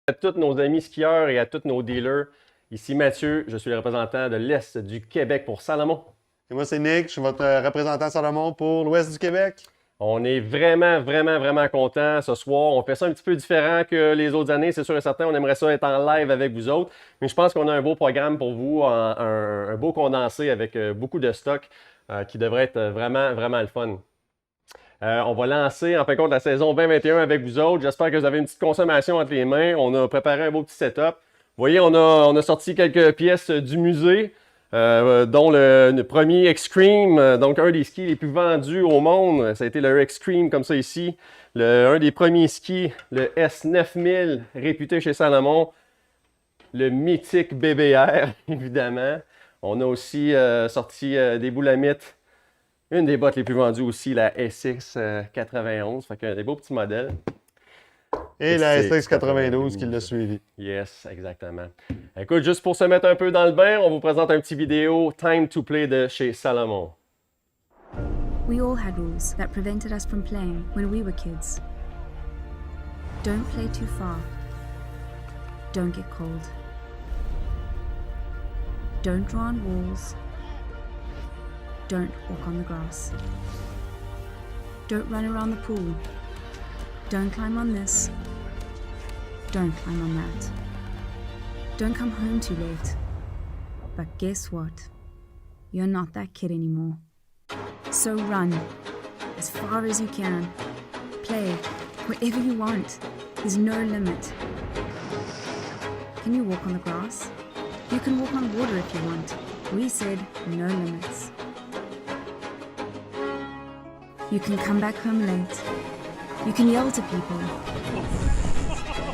À tous nos amis skieurs et à tous nos dealers. Ici Mathieu, je suis le représentant de l'Est du Québec pour Salomon. Et moi, c'est Nick, je suis votre représentant Salomon pour l'Ouest du Québec. On est vraiment contents ce soir. On fait ça un petit peu différent que les autres années, c'est sûr et certain. On aimerait ça être en live avec vous autres. Mais je pense qu'on a un beau programme pour vous, un beau condensé avec beaucoup de stock qui devrait être vraiment le fun. On va lancer en fin de compte la saison 2021 avec vous autres. J'espère que vous avez une petite consommation entre les mains. On a préparé un beau petit setup. Vous voyez, on a sorti quelques pièces du musée, dont le premier Extreme, donc un des skis les plus vendus au monde. Ça a été le Extreme comme ça ici. Un des premiers skis, le S9000, réputé chez Salomon. Le mythique BBR, évidemment. On a aussi sorti des boulamites. Une des bottes les plus vendues aussi, la SX 91. Fait que des beaux petits modèles. Et la SX 92 qui l'a suivi. Yes, exactement. Écoute, juste pour se mettre un peu dans le bain, on vous présente un petit vidéo Time to Play de chez Salomon. We all had rules that prevented us from playing when we were kids. Don't play too far. Don't get cold. Don't draw on walls. Don't walk on the grass. Don't run around the pool. Don't climb on this. Don't climb on that. Don't come home too late. But guess what? You're not that kid anymore. So run as far as you can. Play wherever you want. There's no limit. Can you walk on the grass? You can walk on water if you want. We said no limits. You can come back home late. You can yell to people.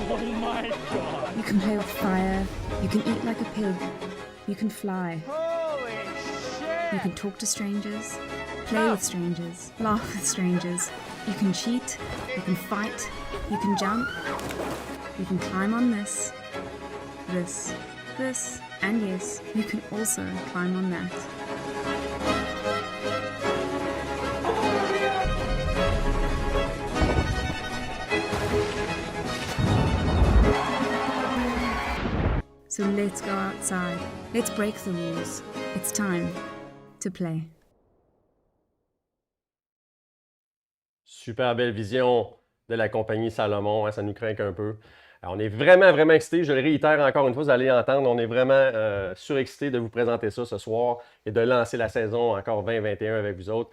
Oh my god! You can play with fire. You can eat like a pig. You can fly. Holy shit! You can talk to strangers. Play with strangers. Laugh with strangers. You can cheat. You can fight. You can jump. You can climb on this, and yes, you can also climb on that. So let's go outside. Let's break the rules. It's time to play. Super belle vision de la compagnie Salomon, hein, ça nous craint un peu. Alors, on est vraiment excités, je le réitère encore une fois, vous allez entendre, on est vraiment surexcités de vous présenter ça ce soir et de lancer la saison encore 2021 avec vous autres.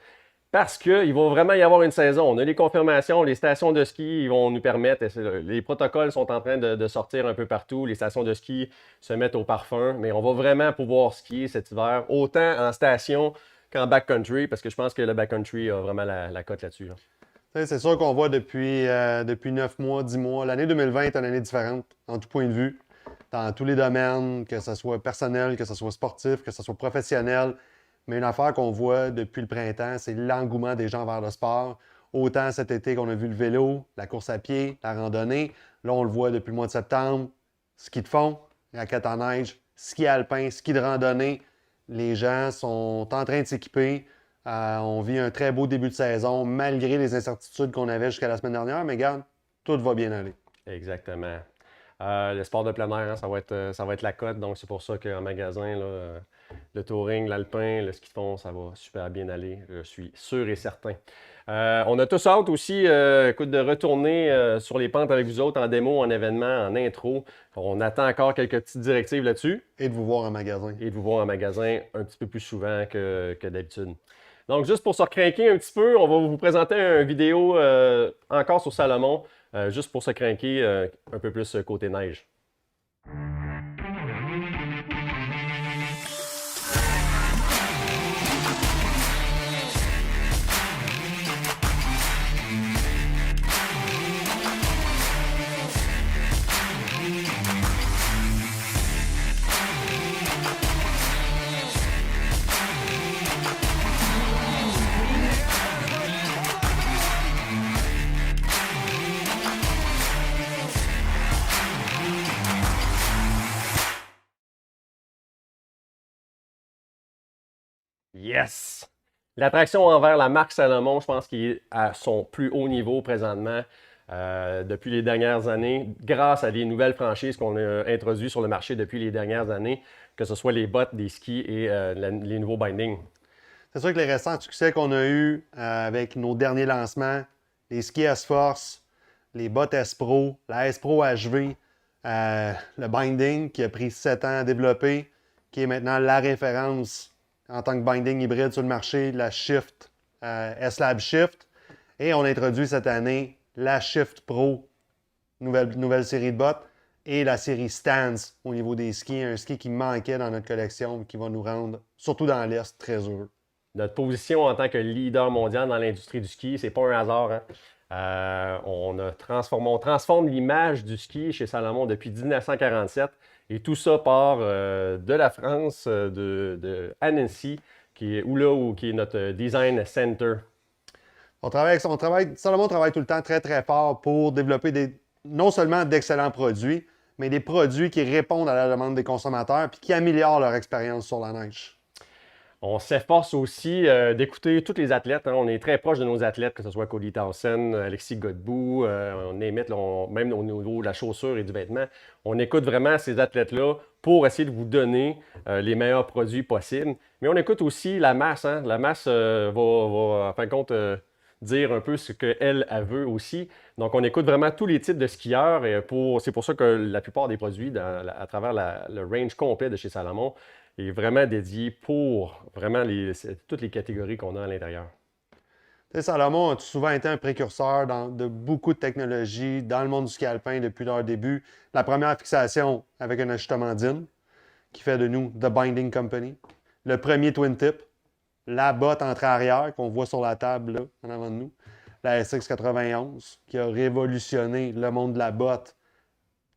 Parce qu'il va vraiment y avoir une saison. On a les confirmations, les stations de ski ils vont nous permettre, les protocoles sont en train de sortir un peu partout, les stations de ski se mettent au parfum, mais on va vraiment pouvoir skier cet hiver, autant en station qu'en backcountry, parce que je pense que le backcountry a vraiment la cote là-dessus. Là. C'est sûr qu'on voit depuis 9 mois, 10 mois. L'année 2020 est une année différente en tout point de vue, dans tous les domaines, que ce soit personnel, que ce soit sportif, que ce soit professionnel. Mais une affaire qu'on voit depuis le printemps, c'est l'engouement des gens vers le sport. Autant cet été qu'on a vu le vélo, la course à pied, la randonnée. Là, on le voit depuis le mois de septembre. Ski de fond, raquettes en neige, ski alpin, ski de randonnée. Les gens sont en train de s'équiper. On vit un très beau début de saison, malgré les incertitudes qu'on avait jusqu'à la semaine dernière. Mais regarde, tout va bien aller. Exactement. Le sport de plein air, hein, ça va être la cote. Donc, c'est pour ça qu'en magasin, là, le touring, l'alpin, le ski de fond, ça va super bien aller. Je suis sûr et certain. On a tous hâte aussi écoute, de retourner sur les pentes avec vous autres en démo, en événement, en intro. On attend encore quelques petites directives là-dessus. Et de vous voir en magasin. Et de vous voir en magasin un petit peu plus souvent que d'habitude. Donc, juste pour se recrinquer un petit peu, on va vous présenter une vidéo encore sur Salomon, juste pour se crinquer un peu plus côté neige. Yes! L'attraction envers la marque Salomon, je pense qu'il est à son plus haut niveau présentement. depuis les dernières années, grâce à des nouvelles franchises qu'on a introduites sur le marché depuis les dernières années, que ce soit les bottes, des skis et les nouveaux bindings. C'est sûr que les récents succès qu'on a eus avec nos derniers lancements, les skis S-Force, les bottes S-Pro, la S-Pro HV, le binding qui a pris 7 ans à développer, qui est maintenant la référence en tant que binding hybride sur le marché, la Shift, S-Lab Shift. Et on a introduit cette année la Shift Pro, nouvelle série de bottes, et la série Stance au niveau des skis, un ski qui manquait dans notre collection, qui va nous rendre, surtout dans l'Est, très heureux. Notre position en tant que leader mondial dans l'industrie du ski, c'est pas un hasard. Hein? On transforme l'image du ski chez Salomon depuis 1947 et tout ça part de la France, de Annecy, qui est notre design center. Salomon travaille tout le temps très très fort pour développer non seulement d'excellents produits, mais des produits qui répondent à la demande des consommateurs et qui améliorent leur expérience sur la neige. On s'efforce aussi d'écouter tous les athlètes. Hein. On est très proche de nos athlètes, que ce soit Cody Townsend, Alexis Godbout, on émite, même au niveau de la chaussure et du vêtement. On écoute vraiment ces athlètes-là pour essayer de vous donner les meilleurs produits possibles. Mais on écoute aussi la masse. Hein. La masse va, en fin de compte, dire un peu ce qu'elle veut aussi. Donc, on écoute vraiment tous les types de skieurs. Et c'est pour ça que la plupart des produits à travers le range complet de chez Salomon est vraiment dédié pour vraiment toutes les catégories qu'on a à l'intérieur. Salomon a souvent été un précurseur de beaucoup de technologies dans le monde du ski alpin depuis leur début. La première fixation avec un ajustement DIN qui fait de nous The Binding Company. Le premier Twin Tip, la botte entrée-arrière qu'on voit sur la table là, en avant de nous. La SX91 qui a révolutionné le monde de la botte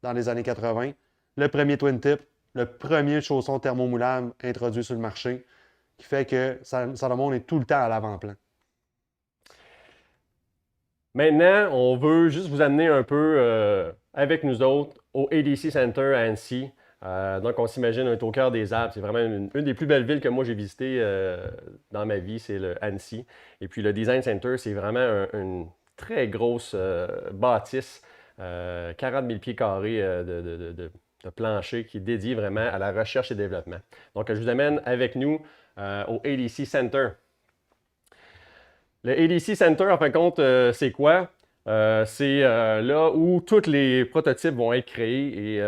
dans les années 80. Le premier Twin Tip, le premier chausson thermomoulable introduit sur le marché, qui fait que Salomon est tout le temps à l'avant-plan. Maintenant, on veut juste vous amener un peu avec nous autres au ADC Center à Annecy. Donc, on s'imagine être au cœur des Alpes. C'est vraiment une des plus belles villes que moi j'ai visitées dans ma vie, c'est le Annecy. Et puis, le Design Center, c'est vraiment une très grosse bâtisse, 40 000 pieds carrés de plancher qui est dédié vraiment à la recherche et développement. Donc, je vous amène avec nous au ADC Center. Le ADC Center, en fin de compte, c'est quoi? C'est là où tous les prototypes vont être créés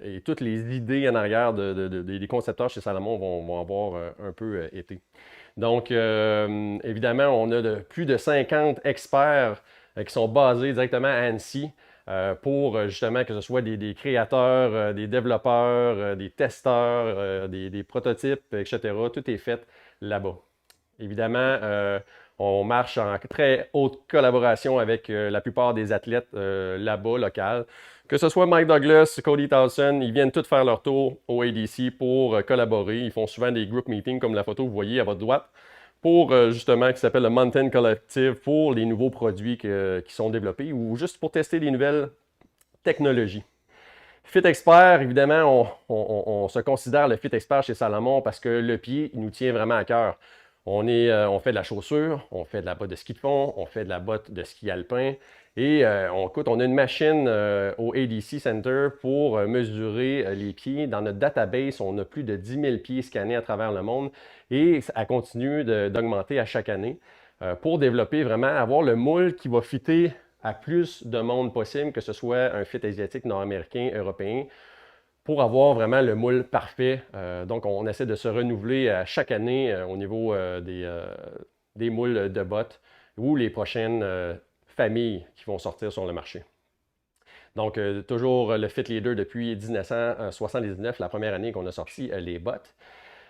et toutes les idées en arrière des concepteurs chez Salomon vont avoir un peu été. Donc, évidemment, on a plus de 50 experts qui sont basés directement à Annecy pour justement que ce soit des créateurs, des développeurs, des testeurs, des prototypes, etc. Tout est fait là-bas. Évidemment, on marche en très haute collaboration avec la plupart des athlètes là-bas, locaux. Que ce soit Mike Douglas, Cody Townsend, ils viennent tous faire leur tour au ADC pour collaborer. Ils font souvent des group meetings comme la photo que vous voyez à votre droite pour justement qui s'appelle le Mountain Collective pour les nouveaux produits qui sont développés ou juste pour tester les nouvelles technologies. Fit Expert, évidemment, on se considère le Fit Expert chez Salomon parce que le pied, il nous tient vraiment à cœur. On fait de la chaussure, on fait de la botte de ski de fond, on fait de la botte de ski alpin et on a une machine au ADC Center pour mesurer les pieds. Dans notre database, on a plus de 10 000 pieds scannés à travers le monde et ça continue d'augmenter à chaque année pour développer vraiment, avoir le moule qui va fitter à plus de monde possible, que ce soit un fit asiatique, nord-américain, européen, pour avoir vraiment le moule parfait. Donc, on essaie de se renouveler à chaque année au niveau des moules de bottes ou les prochaines familles qui vont sortir sur le marché. Donc, toujours le Fit Leader depuis 1979, la première année qu'on a sorti les bottes.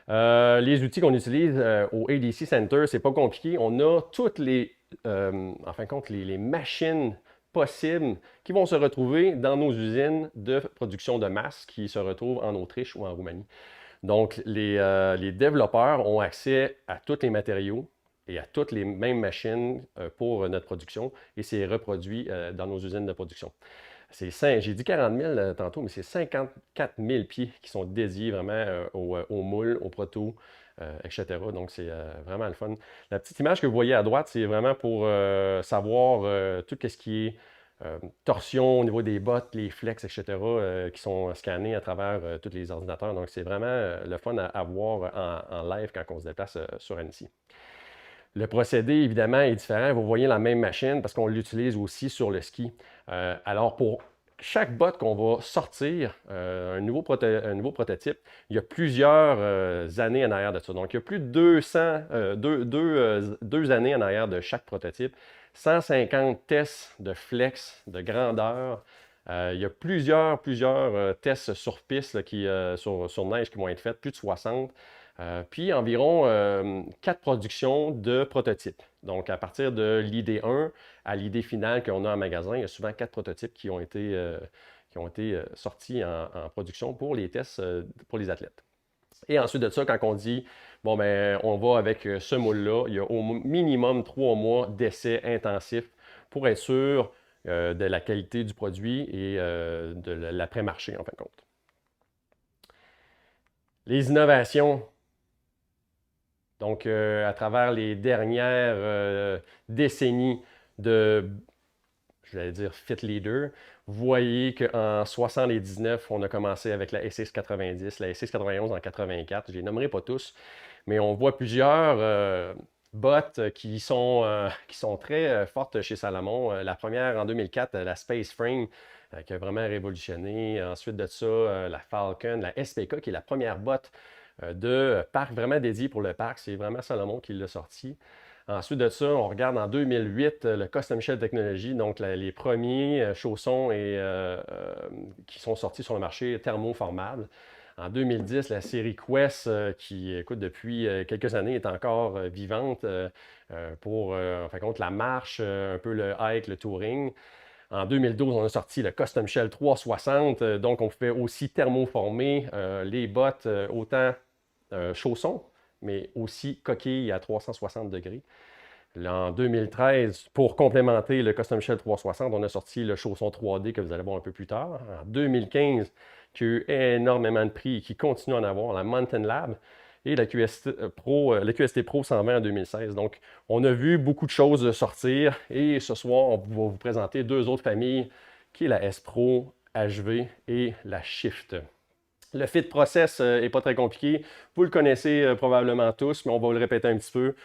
Les outils qu'on utilise au ADC Center, c'est pas compliqué. On a toutes les machines possibles qui vont se retrouver dans nos usines de production de masse qui se retrouvent en Autriche ou en Roumanie. Donc, les développeurs ont accès à tous les matériaux et à toutes les mêmes machines pour notre production et c'est reproduit dans nos usines de production. J'ai dit 40 000 tantôt, mais c'est 54 000 pieds qui sont dédiés vraiment aux moules, aux protos, etc. Donc, c'est vraiment le fun. La petite image que vous voyez à droite, c'est vraiment pour savoir tout ce qui est torsion au niveau des bottes, les flex, etc., qui sont scannés à travers tous les ordinateurs. Donc, c'est vraiment le fun à voir en live quand on se déplace sur Annecy. Le procédé, évidemment, est différent. Vous voyez la même machine parce qu'on l'utilise aussi sur le ski. Alors, pour chaque botte qu'on va sortir, un nouveau prototype, il y a plusieurs années en arrière de ça. Donc, il y a plus de 2 années en arrière de chaque prototype. 150 tests de flex, de grandeur. Il y a plusieurs tests sur piste là, sur neige qui vont être faits, plus de 60. Puis environ 4 productions de prototypes. Donc, à partir de l'idée 1 à l'idée finale qu'on a en magasin, il y a souvent 4 prototypes qui ont été sortis en production pour les tests pour les athlètes. Et ensuite de ça, quand on dit, bon, ben, on va avec ce moule-là, il y a au minimum 3 mois d'essais intensifs pour être sûr de la qualité du produit et de l'après-marché, en fin de compte. Les innovations. Donc, à travers les dernières décennies de, je vais dire, Fit Leader, vous voyez qu'en 79, on a commencé avec la SX90, la SX91 en 84. Je ne les nommerai pas tous, mais on voit plusieurs bottes qui sont très fortes chez Salomon. La première en 2004, la Space Frame, qui a vraiment révolutionné. Ensuite de ça, la Falcon, la SPK, qui est la première botte de parc vraiment dédié pour le parc. C'est vraiment Salomon qui l'a sorti. Ensuite de ça, on regarde en 2008 le Custom Shell Technology, donc les premiers chaussons qui sont sortis sur le marché thermoformables. En 2010, la série Quest, qui, écoute, depuis quelques années, est encore vivante pour, en fin de compte, la marche, un peu le hike, le touring. En 2012, on a sorti le Custom Shell 360, donc on fait aussi thermoformer les bottes, autant chaussons, mais aussi coquilles à 360 degrés. En 2013, pour complémenter le Custom Shell 360, on a sorti le chausson 3D que vous allez voir un peu plus tard. En 2015, qui a eu énormément de prix et qui continue à en avoir, la Mountain Lab et la QST Pro 120 en 2016. Donc, on a vu beaucoup de choses sortir et ce soir, on va vous présenter 2 autres familles, qui est la S Pro, HV et la Shift. Le fit process n'est pas très compliqué. Vous le connaissez probablement tous, mais on va le répéter un petit peu.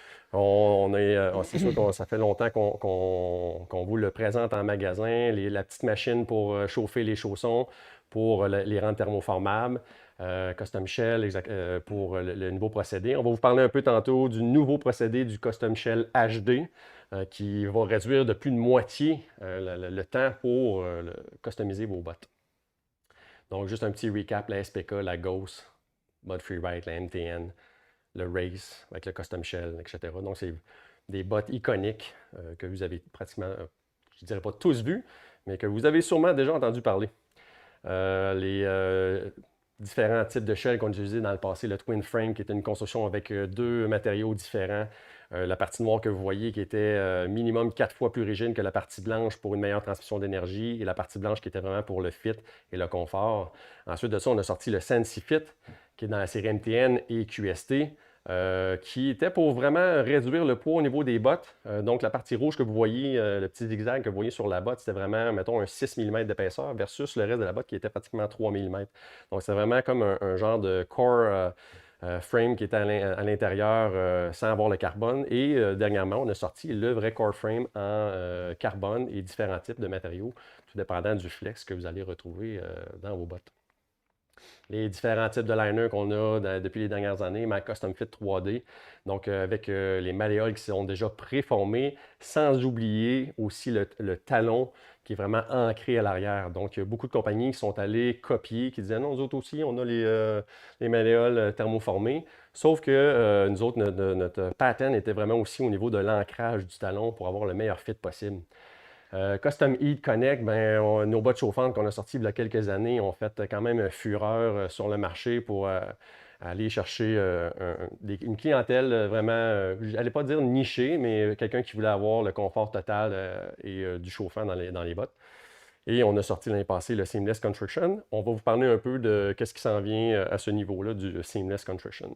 C'est sûr que ça fait longtemps qu'on vous le présente en magasin. La petite machine pour chauffer les chaussons, pour les rendre thermoformables. Custom Shell pour le nouveau procédé. On va vous parler un peu tantôt du nouveau procédé du Custom Shell HD qui va réduire de plus de moitié le temps pour customiser vos bottes. Donc, juste un petit recap, la SPK, la Ghost, Mud Freeride, la MTN, le Race avec le Custom Shell, etc. Donc, c'est des bottes iconiques que vous avez pratiquement, je ne dirais pas tous vues, mais que vous avez sûrement déjà entendu parler. Les différents types de shells qu'on a utilisés dans le passé, le Twin Frame, qui était une construction avec 2 matériaux différents. La partie noire que vous voyez qui était minimum 4 fois plus rigide que la partie blanche pour une meilleure transmission d'énergie et la partie blanche qui était vraiment pour le fit et le confort. Ensuite de ça, on a sorti le Sensi Fit qui est dans la série MTN et QST qui était pour vraiment réduire le poids au niveau des bottes. Donc la partie rouge que vous voyez, le petit zigzag que vous voyez sur la botte, c'était vraiment, mettons, un 6 mm d'épaisseur versus le reste de la botte qui était pratiquement 3 mm. Donc c'est vraiment comme un genre de core frame qui était à l'intérieur sans avoir le carbone. Et dernièrement, on a sorti le vrai core frame en carbone et différents types de matériaux, tout dépendant du flex que vous allez retrouver dans vos bottes. Les différents types de liners qu'on a depuis les dernières années, ma Custom Fit 3D, donc avec les malléoles qui sont déjà préformés, sans oublier aussi le talon qui est vraiment ancré à l'arrière. Donc, il y a beaucoup de compagnies qui sont allées copier, qui disaient non, nous autres aussi, on a les malléoles thermoformées. Sauf que nous autres, notre pattern était vraiment aussi au niveau de l'ancrage du talon pour avoir le meilleur fit possible. Custom Heat Connect, nos bottes chauffantes qu'on a sorties il y a quelques années ont fait quand même fureur sur le marché pour aller chercher une clientèle vraiment, je n'allais pas dire nichée, mais quelqu'un qui voulait avoir le confort total et du chauffant dans les bottes. Et on a sorti l'année passée le Seamless Construction. On va vous parler un peu de ce qui s'en vient à ce niveau-là du Seamless Construction.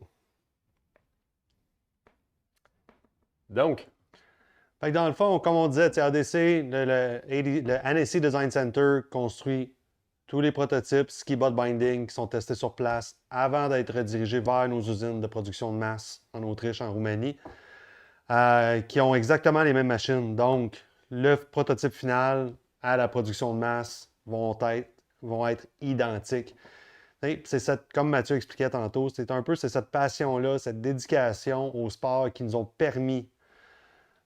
Donc, Fait que dans le fond, comme on disait, ADC, le NSC Design Center construit tous les prototypes ski bot binding qui sont testés sur place avant d'être redirigés vers nos usines de production de masse en Autriche, en Roumanie, qui ont exactement les mêmes machines. Donc, le prototype final à la production de masse vont être identiques. Comme Mathieu expliquait tantôt, c'est cette passion-là, cette dédication au sport qui nous ont permis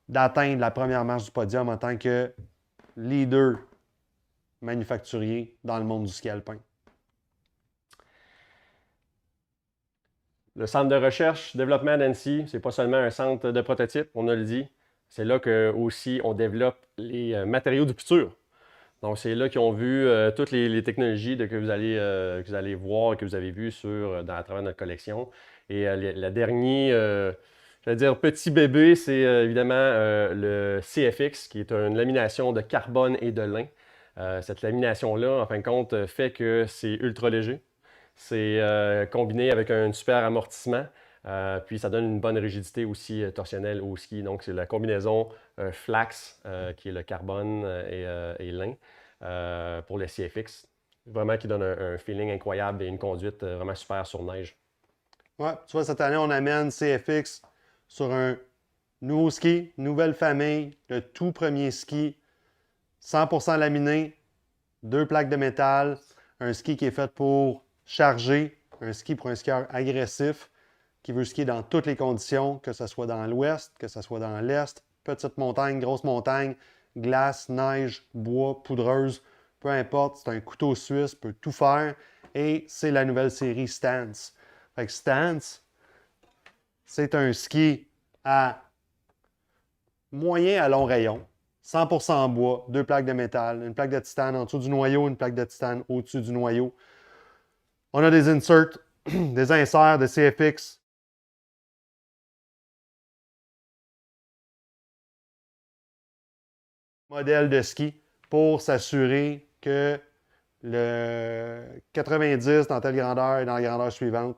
d'atteindre la première marche du podium en tant que leader manufacturier dans le monde du ski alpin. Le centre de recherche, développement d'Annecy, c'est pas seulement un centre de prototypes, on a le dit. C'est là que aussi on développe les matériaux du futur. Donc, c'est là qu'ils ont vu toutes les technologies que vous allez voir et que vous avez vues à travers notre collection. Et la dernière, je vais dire petit bébé, c'est évidemment le CFX, qui est une lamination de carbone et de lin. Cette lamination-là, en fin de compte, fait que c'est ultra léger. C'est combiné avec un super amortissement. Puis ça donne une bonne rigidité aussi torsionnelle au ski. Donc, c'est la combinaison flax, qui est le carbone et lin, pour le CFX. Vraiment qui donne un feeling incroyable et une conduite vraiment super sur neige. Ouais, tu vois, cette année, on amène CFX sur un nouveau ski, nouvelle famille, le tout premier ski, 100% laminé, 2 plaques de métal, un ski qui est fait pour charger, un ski pour un skieur agressif qui veut skier dans toutes les conditions, que ce soit dans l'ouest, que ce soit dans l'est, petite montagne, grosse montagne, glace, neige, bois, poudreuse, peu importe, c'est un couteau suisse, peut tout faire. Et c'est la nouvelle série Stance. Fait que Stance, c'est un ski à moyen à long rayon, 100% bois, 2 plaques de métal, une plaque de titane en dessous du noyau, une plaque de titane au-dessus du noyau. On a des inserts, des inserts de CFX. Modèle de ski pour s'assurer que le 90 dans telle grandeur et dans la grandeur suivante.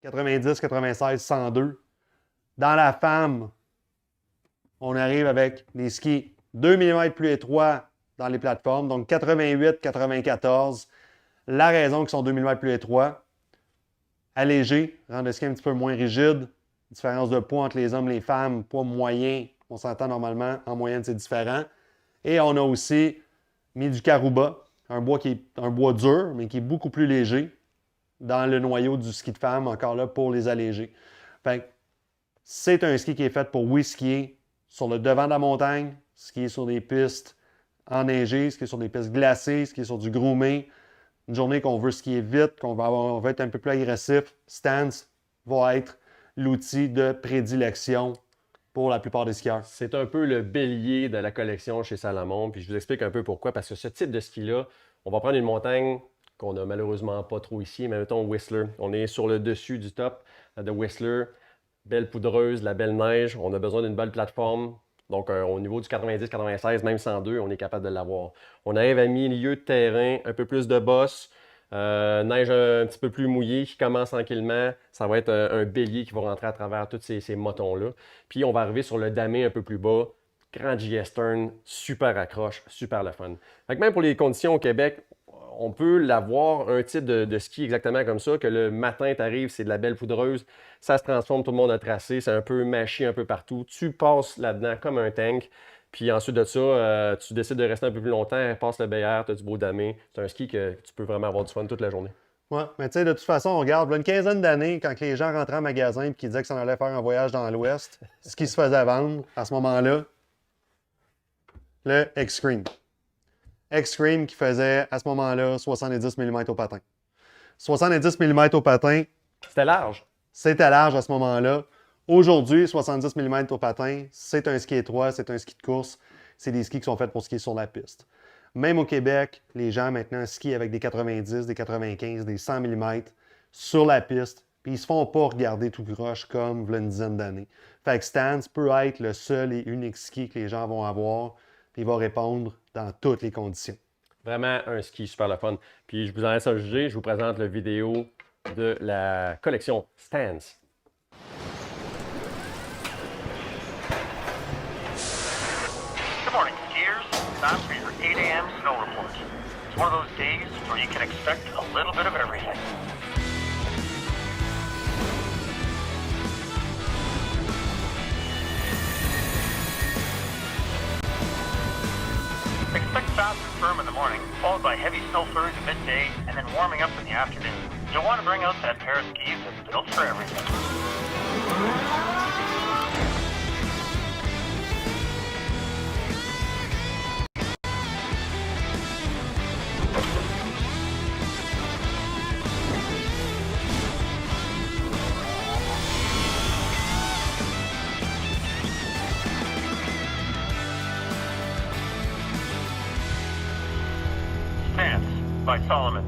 « 90, 96, 102. Dans la femme, on arrive avec des skis 2 mm plus étroits dans les plateformes, donc 88, 94. La raison qu'ils sont 2 mm plus étroits, allégé, rendre le ski un petit peu moins rigide. Différence de poids entre les hommes et les femmes, poids moyen, on s'entend normalement, en moyenne c'est différent. Et on a aussi mis du carouba, un bois dur, mais qui est beaucoup plus léger, dans le noyau du ski de femme, encore là, pour les alléger. Fait que c'est un ski qui est fait pour, oui, skier sur le devant de la montagne, skier sur des pistes enneigées, skier sur des pistes glacées, skier sur du groomé. Une journée qu'on veut skier vite, on veut être un peu plus agressif, Stance va être l'outil de prédilection pour la plupart des skieurs. C'est un peu le bélier de la collection chez Salomon, puis je vous explique un peu pourquoi. Parce que ce type de ski-là, on va prendre une montagne qu'on n'a malheureusement pas trop ici, mais mettons Whistler. On est sur le dessus du top de Whistler, belle poudreuse, la belle neige. On a besoin d'une belle plateforme. Donc, au niveau du 90, 96, même 102, on est capable de l'avoir. On arrive à milieu de terrain, un peu plus de bosse, neige un petit peu plus mouillée qui commence tranquillement. Ça va être un bélier qui va rentrer à travers tous ces motons-là. Puis, on va arriver sur le damé un peu plus bas. Grand G-Stern, super accroche, super le fun. Fait que même pour les conditions au Québec, on peut l'avoir un type de ski exactement comme ça, que le matin, tu arrives, c'est de la belle poudreuse, ça se transforme, tout le monde a tracé, c'est un peu mâché un peu partout. Tu passes là-dedans comme un tank, puis ensuite de ça, tu décides de rester un peu plus longtemps, passe le BR, tu as du beau damé. C'est un ski que tu peux vraiment avoir du fun toute la journée. Ouais, mais tu sais, de toute façon, on regarde, là, une quinzaine d'années, quand les gens rentraient en magasin et qu'ils disaient que ça allait faire un voyage dans l'Ouest, ce qui se faisait vendre à ce moment-là, le X-Scream. X-Scream qui faisait à ce moment-là 70 mm au patin. 70 mm au patin. C'était large. C'était large à ce moment-là. Aujourd'hui, 70 mm au patin, c'est un ski étroit, c'est un ski de course. C'est des skis qui sont faits pour skier sur la piste. Même au Québec, les gens maintenant skient avec des 90, des 95, des 100 mm sur la piste. Puis ils se font pas regarder tout croche comme il y a une dizaine d'années. Fait que Stance peut être le seul et unique ski que les gens vont avoir. Puis il va répondre dans toutes les conditions. Vraiment un ski super le fun. Puis je vous en laisse à juger, je vous présente la vidéo de la collection Stance. Good morning, skiers. Time for your 8 a.m. snow report. It's one of those days where you can expect a little bit of everything. Expect fast and firm in the morning, followed by heavy snow flurries at midday, and then warming up in the afternoon. You'll want to bring out that pair of skis that's built for everything. Stance by Solomon.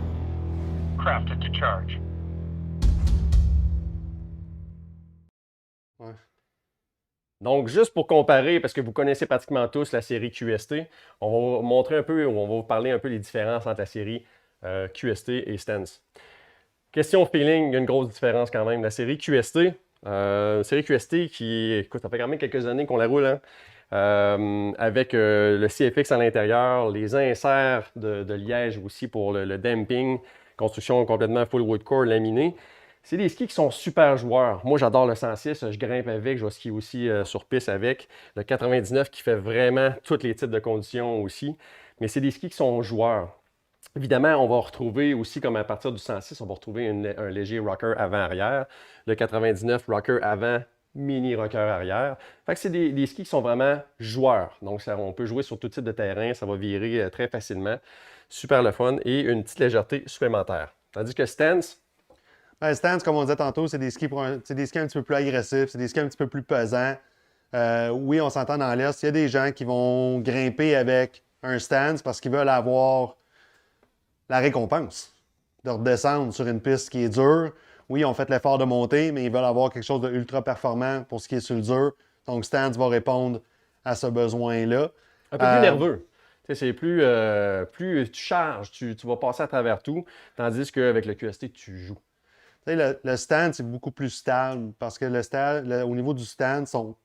Crafted to charge. Ouais. Donc, juste pour comparer, parce que vous connaissez pratiquement tous la série QST, on va vous montrer un peu, ou on va vous parler un peu les différences entre la série QST et Stance. Question feeling, il y a une grosse différence quand même. La série QST, qui, écoute, ça fait quand même quelques années qu'on la roule, hein? Avec le CFX à l'intérieur, les inserts de liège aussi pour le damping, construction complètement full wood core laminé. C'est des skis qui sont super joueurs. Moi, j'adore le 106, je grimpe avec, je vais skier aussi sur piste avec. Le 99 qui fait vraiment tous les types de conditions aussi. Mais c'est des skis qui sont joueurs. Évidemment, on va retrouver aussi, comme à partir du 106, on va retrouver un léger rocker avant-arrière. Le 99, rocker avant, mini rocker arrière. Fait que c'est des skis qui sont vraiment joueurs. Donc, on peut jouer sur tout type de terrain, ça va virer très facilement. Super le fun et une petite légèreté supplémentaire. Tandis que Stance, Stance, comme on disait tantôt, c'est des skis un petit peu plus agressifs, c'est des skis un petit peu plus pesants. Oui, on s'entend dans l'Est, il y a des gens qui vont grimper avec un Stance parce qu'ils veulent avoir la récompense de redescendre sur une piste qui est dure. Oui, ils ont fait l'effort de monter, mais ils veulent avoir quelque chose d'ultra performant pour ce qui est sur le dur. Donc, Stance va répondre à ce besoin-là. un peu plus nerveux. Tu sais, c'est plus tu charges, tu vas passer à travers tout, tandis qu'avec le QST, tu joues. Tu sais, le stand, c'est beaucoup plus stable parce que au niveau du stand, son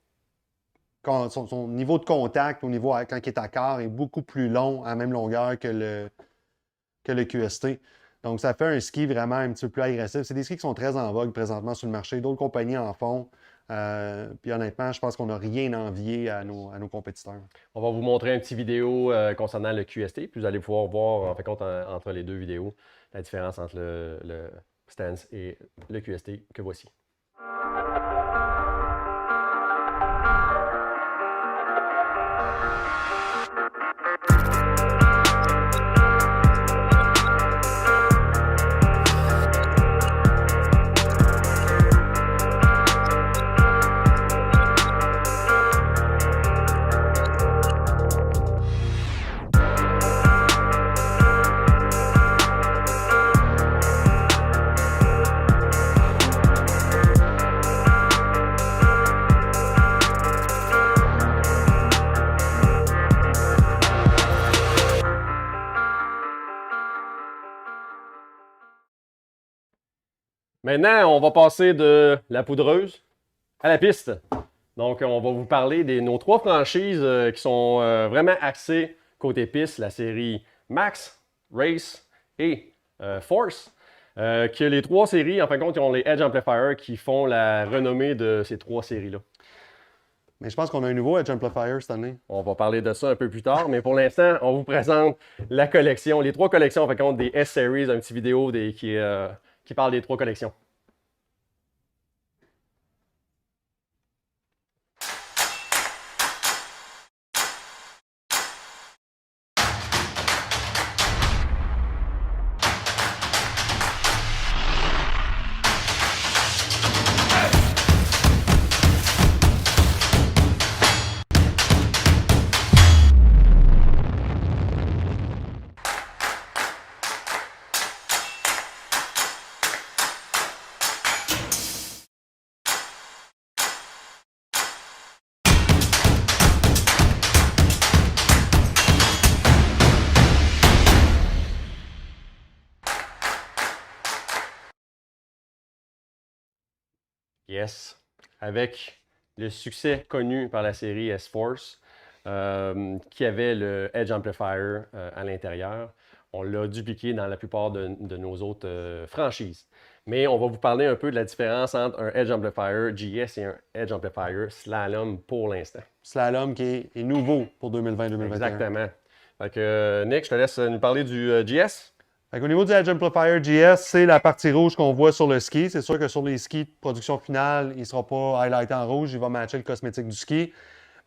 niveau de contact au niveau quand il est à quart est beaucoup plus long, à la même longueur que le QST. Donc, ça fait un ski vraiment un petit peu plus agressif. C'est des skis qui sont très en vogue présentement sur le marché. D'autres compagnies en font. Puis honnêtement, je pense qu'on n'a rien à envier à nos compétiteurs. On va vous montrer un petit vidéo concernant le QST, puis vous allez pouvoir voir, en fait, entre les deux vidéos, la différence entre le Stance et le QST que voici. Maintenant, on va passer de la poudreuse à la piste. Donc, on va vous parler de nos trois franchises qui sont vraiment axées côté piste, la série Max, Race et Force. Que les trois séries, en fin de compte, ils ont les Edge Amplifier qui font la renommée de ces trois séries-là. Mais je pense qu'on a un nouveau Edge Amplifier cette année. On va parler de ça un peu plus tard, mais pour l'instant, on vous présente la collection, les trois collections, en fin de compte, des S-Series, un petit vidéo qui parle des trois collections. Yes. Avec le succès connu par la série S-Force, qui avait le Edge Amplifier à l'intérieur, on l'a dupliqué dans la plupart de nos autres franchises. Mais on va vous parler un peu de la différence entre un Edge Amplifier GS et un Edge Amplifier Slalom pour l'instant. Slalom qui est nouveau pour 2020-2021. Exactement. Fait que, Nick, je te laisse nous parler du GS. Au niveau du Edge Amplifier GS, c'est la partie rouge qu'on voit sur le ski. C'est sûr que sur les skis de production finale, il ne sera pas highlighté en rouge, il va matcher le cosmétique du ski.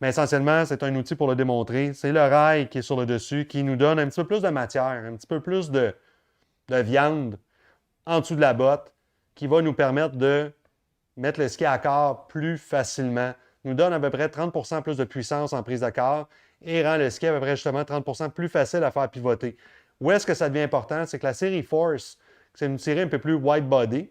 Mais essentiellement, c'est un outil pour le démontrer. C'est le rail qui est sur le dessus qui nous donne un petit peu plus de matière, un petit peu plus de viande en dessous de la botte qui va nous permettre de mettre le ski à quart plus facilement. Nous donne à peu près 30% plus de puissance en prise de quart et rend le ski à peu près justement 30% plus facile à faire pivoter. Où est-ce que ça devient important? C'est que la série Force, c'est une série un peu plus wide body,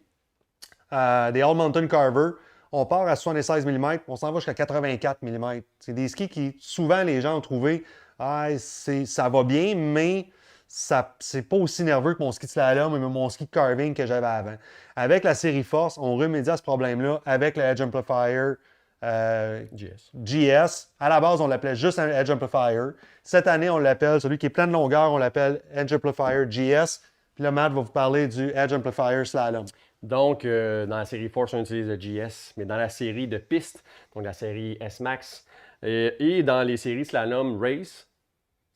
des All Mountain Carver, on part à 76 mm, on s'en va jusqu'à 84 mm. C'est des skis qui, souvent, les gens ont trouvé, ça va bien, mais c'est pas aussi nerveux que mon ski de slalom ou mon ski de carving que j'avais avant. Avec la série Force, on remédie à ce problème-là avec le Edge Amplifier GS. À la base, on l'appelait juste un Edge Amplifier. Cette année, on l'appelle, celui qui est plein de longueur, on l'appelle Edge Amplifier GS. Puis là, Matt va vous parler du Edge Amplifier Slalom. Donc, dans la série Force, on utilise le GS, mais dans la série de pistes, donc la série S-Max, et dans les séries Slalom Race,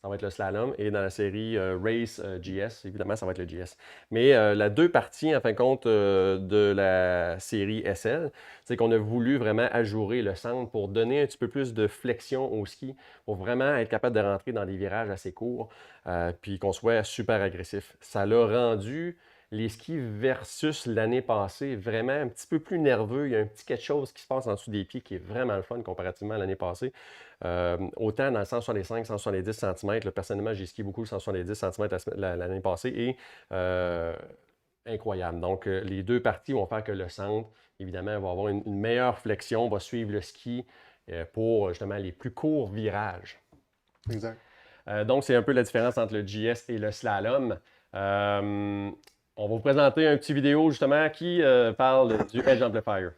ça va être le slalom, et dans la série Race GS, évidemment, ça va être le GS. Mais la deux parties, en fin de compte, de la série SL, c'est qu'on a voulu vraiment ajourer le centre pour donner un petit peu plus de flexion au ski, pour vraiment être capable de rentrer dans des virages assez courts, puis qu'on soit super agressif. Ça l'a rendu les skis versus l'année passée vraiment un petit peu plus nerveux. Il y a un petit quelque chose qui se passe en dessous des pieds qui est vraiment le fun comparativement à l'année passée. Autant dans le 165-170 cm, là, personnellement, j'ai skié beaucoup le 170 cm l'année passée et incroyable. Donc, les deux parties vont faire que le centre, évidemment, va avoir une meilleure flexion, va suivre le ski pour justement les plus courts virages. Exact. Donc, c'est un peu la différence entre le GS et le slalom. On va vous présenter un petit vidéo justement qui parle du Edge Amplifier.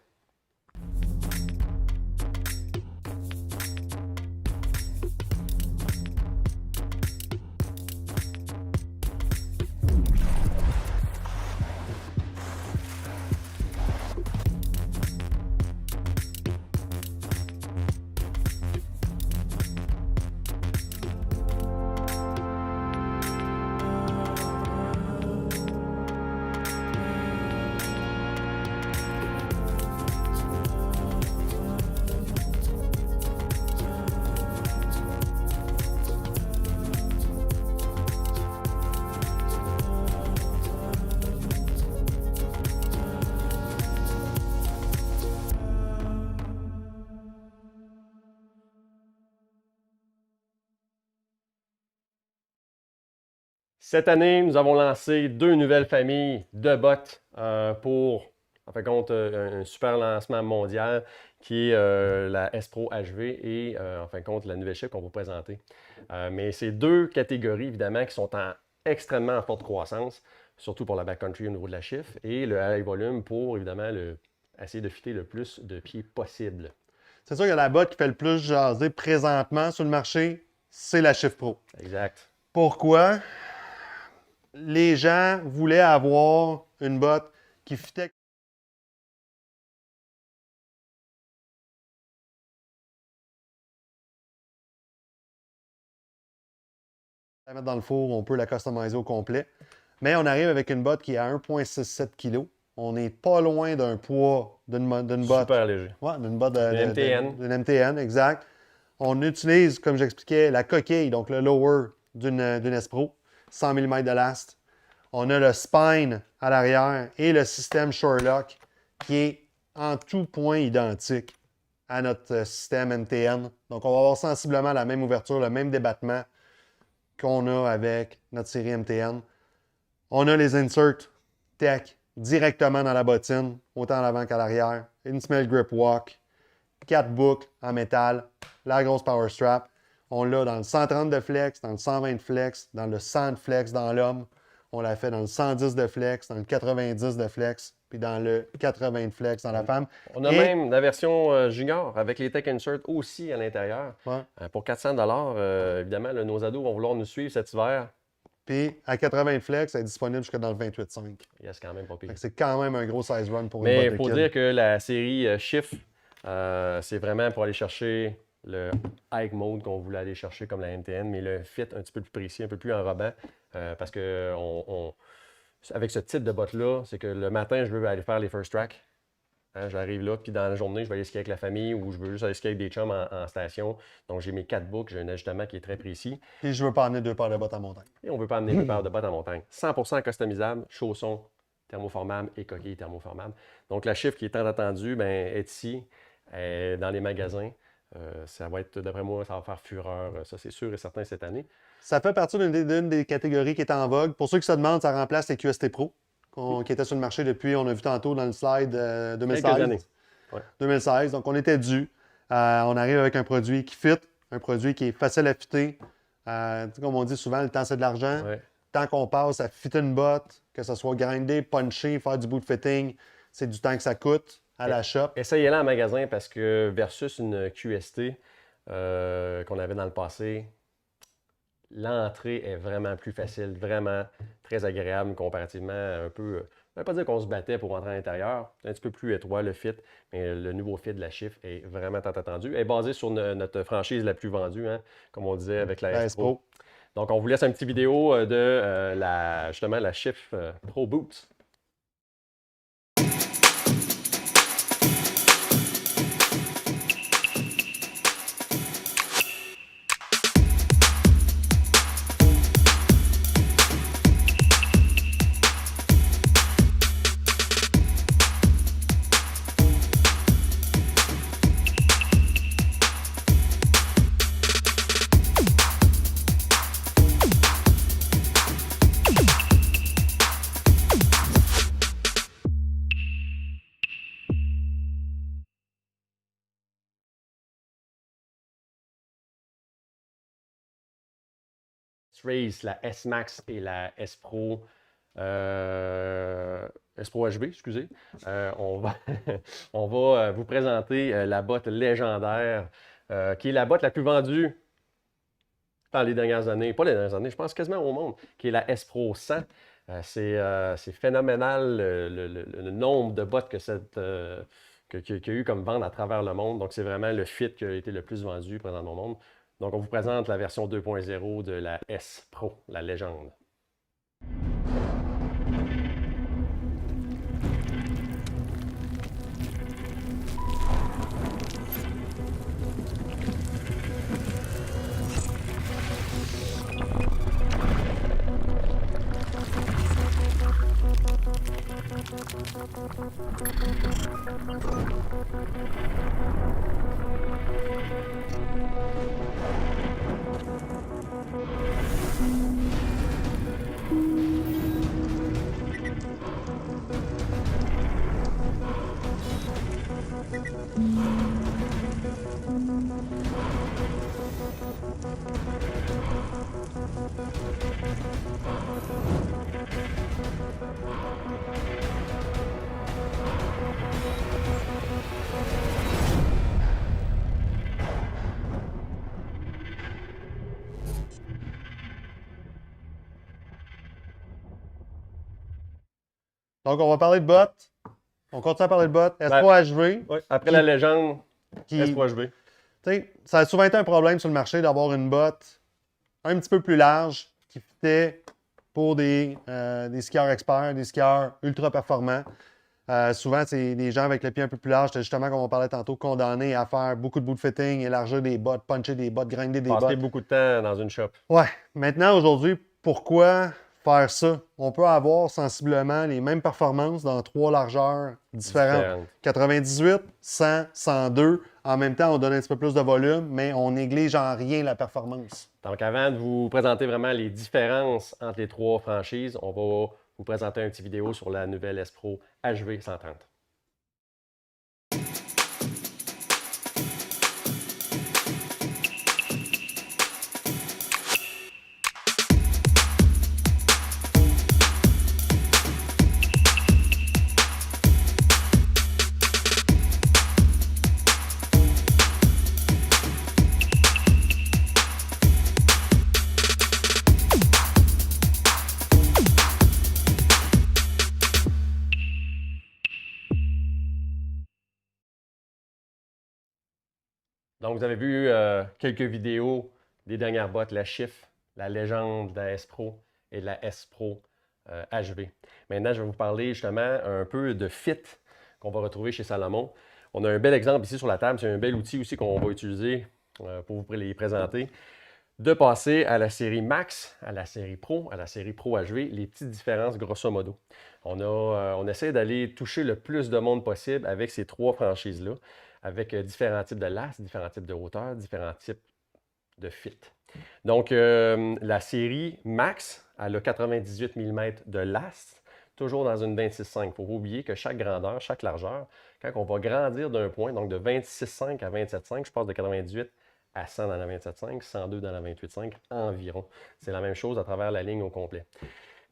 Cette année, nous avons lancé deux nouvelles familles de bottes pour, en fin de compte, un super lancement mondial qui est la S-Pro HV et, en fin de compte, la nouvelle chip qu'on va vous présenter. Mais c'est deux catégories, évidemment, qui sont extrêmement en forte croissance, surtout pour la backcountry au niveau de la chiffre, et le high volume pour, évidemment, essayer de fitter le plus de pieds possible. C'est sûr que la botte qui fait le plus jaser présentement sur le marché, c'est la Shift Pro. Exact. Pourquoi? Les gens voulaient avoir une botte qui fitait. La mettre dans le four, on peut la customiser au complet. Mais on arrive avec une botte qui est à 1,67 kg. On n'est pas loin d'un poids d'une botte. Super léger. Ouais, d'une botte Une MTN. D'une MTN, exact. On utilise, comme j'expliquais, la coquille, donc le lower d'une S-Pro, 100 mm de last. On a le spine à l'arrière et le système Shorelock qui est en tout point identique à notre système MTN. Donc, on va avoir sensiblement la même ouverture, le même débattement qu'on a avec notre série MTN. On a les inserts tech directement dans la bottine, autant à l'avant qu'à l'arrière. Une Smell Grip Walk, 4 boucles en métal, la grosse Power Strap. On l'a dans le 130 de flex, dans le 120 de flex, dans le 100 de flex dans l'homme. On l'a fait dans le 110 de flex, dans le 90 de flex puis dans le 80 flex dans la femme. On a Et- même la version junior avec les tech inserts aussi à l'intérieur. Ouais. Pour 400 évidemment, là, nos ados vont vouloir nous suivre cet hiver. Puis à 80 flex, elle est disponible jusque dans le 28,5. Yes, c'est quand même pas pire. Fait que c'est quand même un gros size run pour une Mais botte il de faut kid. dire que la série Shift, c'est vraiment pour aller chercher le hike mode qu'on voulait aller chercher comme la NTN, mais le fit un petit peu plus précis, un peu plus enrobant. Parce que avec ce type de botte-là, c'est que le matin, je veux aller faire les first track. Hein, j'arrive là, puis dans la journée, je vais aller skier avec la famille ou je veux juste aller skier avec des chums en station. Donc, j'ai mes 4 boucles, j'ai un ajustement qui est très précis. Puis je veux pas amener 2 paires de bottes en montagne. Et on ne veut pas amener une paire de bottes en montagne. 100% customisable, chaussons thermoformables et coquilles thermoformables. Donc, la chiffre qui est tant attendue est ici, dans les magasins. Ça va être, d'après moi, ça va faire fureur, ça c'est sûr et certain cette année. Ça fait partie d'une des catégories qui est en vogue. Pour ceux qui se demandent, ça remplace les QST Pro qui étaient sur le marché depuis, on a vu tantôt dans le slide, 2016. Quelques années. Ouais. 2016. Donc, on était dû. On arrive avec un produit qui fit, un produit qui est facile à fitter. Comme on dit souvent, le temps, c'est de l'argent. Ouais. Tant qu'on passe à fitter une botte, que ce soit grinder, puncher, faire du boot fitting, c'est du temps que ça coûte à la shop. Essayez-la en magasin parce que versus une QST qu'on avait dans le passé, l'entrée est vraiment plus facile, vraiment très agréable comparativement à un peu. Je ne vais pas dire qu'on se battait pour rentrer à l'intérieur. C'est un petit peu plus étroit le fit, mais le nouveau fit de la Shift est vraiment tant attendu. Elle est basée sur notre franchise la plus vendue, hein, comme on disait avec la S Pro. Donc, on vous laisse un petit vidéo de justement la Shift Pro Boots. Race, la S-Max et la S-Pro, S-Pro HB, excusez. On va vous présenter la botte légendaire, qui est la botte la plus vendue dans les dernières années. Pas les dernières années, je pense quasiment au monde, qui est la S-Pro 100. C'est phénoménal le nombre de bottes qu'il y a eu comme vente à travers le monde. Donc, c'est vraiment le fit qui a été le plus vendu présentement au monde. Donc, on vous présente la version 2.0 de la S Pro, la légende. Donc, on va parler de bottes. On continue à parler de bottes. S3 HV. Ouais, après la légende, qui- S3HV. Tu sais, ça a souvent été un problème sur le marché d'avoir une botte un petit peu plus large qui fitait pour des skieurs experts, des skieurs ultra performants. Souvent, c'est des gens avec le pied un peu plus large, c'était justement, comme on parlait tantôt, condamnés à faire beaucoup de boot fitting, élargir des bottes, puncher des bottes, grinder des Passer bottes. beaucoup de temps dans une shop. Ouais. Maintenant, aujourd'hui, pourquoi faire ça? On peut avoir sensiblement les mêmes performances dans 3 largeurs différentes. 98, 100, 102. En même temps, on donne un petit peu plus de volume, mais on néglige en rien la performance. Donc, avant de vous présenter vraiment les différences entre les 3 franchises, on va vous présenter un petit vidéo sur la nouvelle S Pro HV 130. Donc, vous avez vu quelques vidéos des dernières bottes, la Shift, la légende de la S-Pro et de la S-Pro HV. Maintenant, je vais vous parler justement un peu de fit qu'on va retrouver chez Salomon. On a un bel exemple ici sur la table. C'est un bel outil aussi qu'on va utiliser pour vous les présenter. De passer à la série Max, à la série Pro, à la série Pro HV, les petites différences grosso modo. On essaie d'aller toucher le plus de monde possible avec ces trois franchises-là, avec différents types de laces, différents types de hauteurs, différents types de fit. Donc, la série Max, elle a 98 mm de lace, toujours dans une 26,5. Il ne faut pas oublier que chaque grandeur, chaque largeur, quand on va grandir d'un point, donc de 26,5 à 27,5, je passe de 98 à 100 dans la 27,5, 102 dans la 28,5 environ. C'est la même chose à travers la ligne au complet.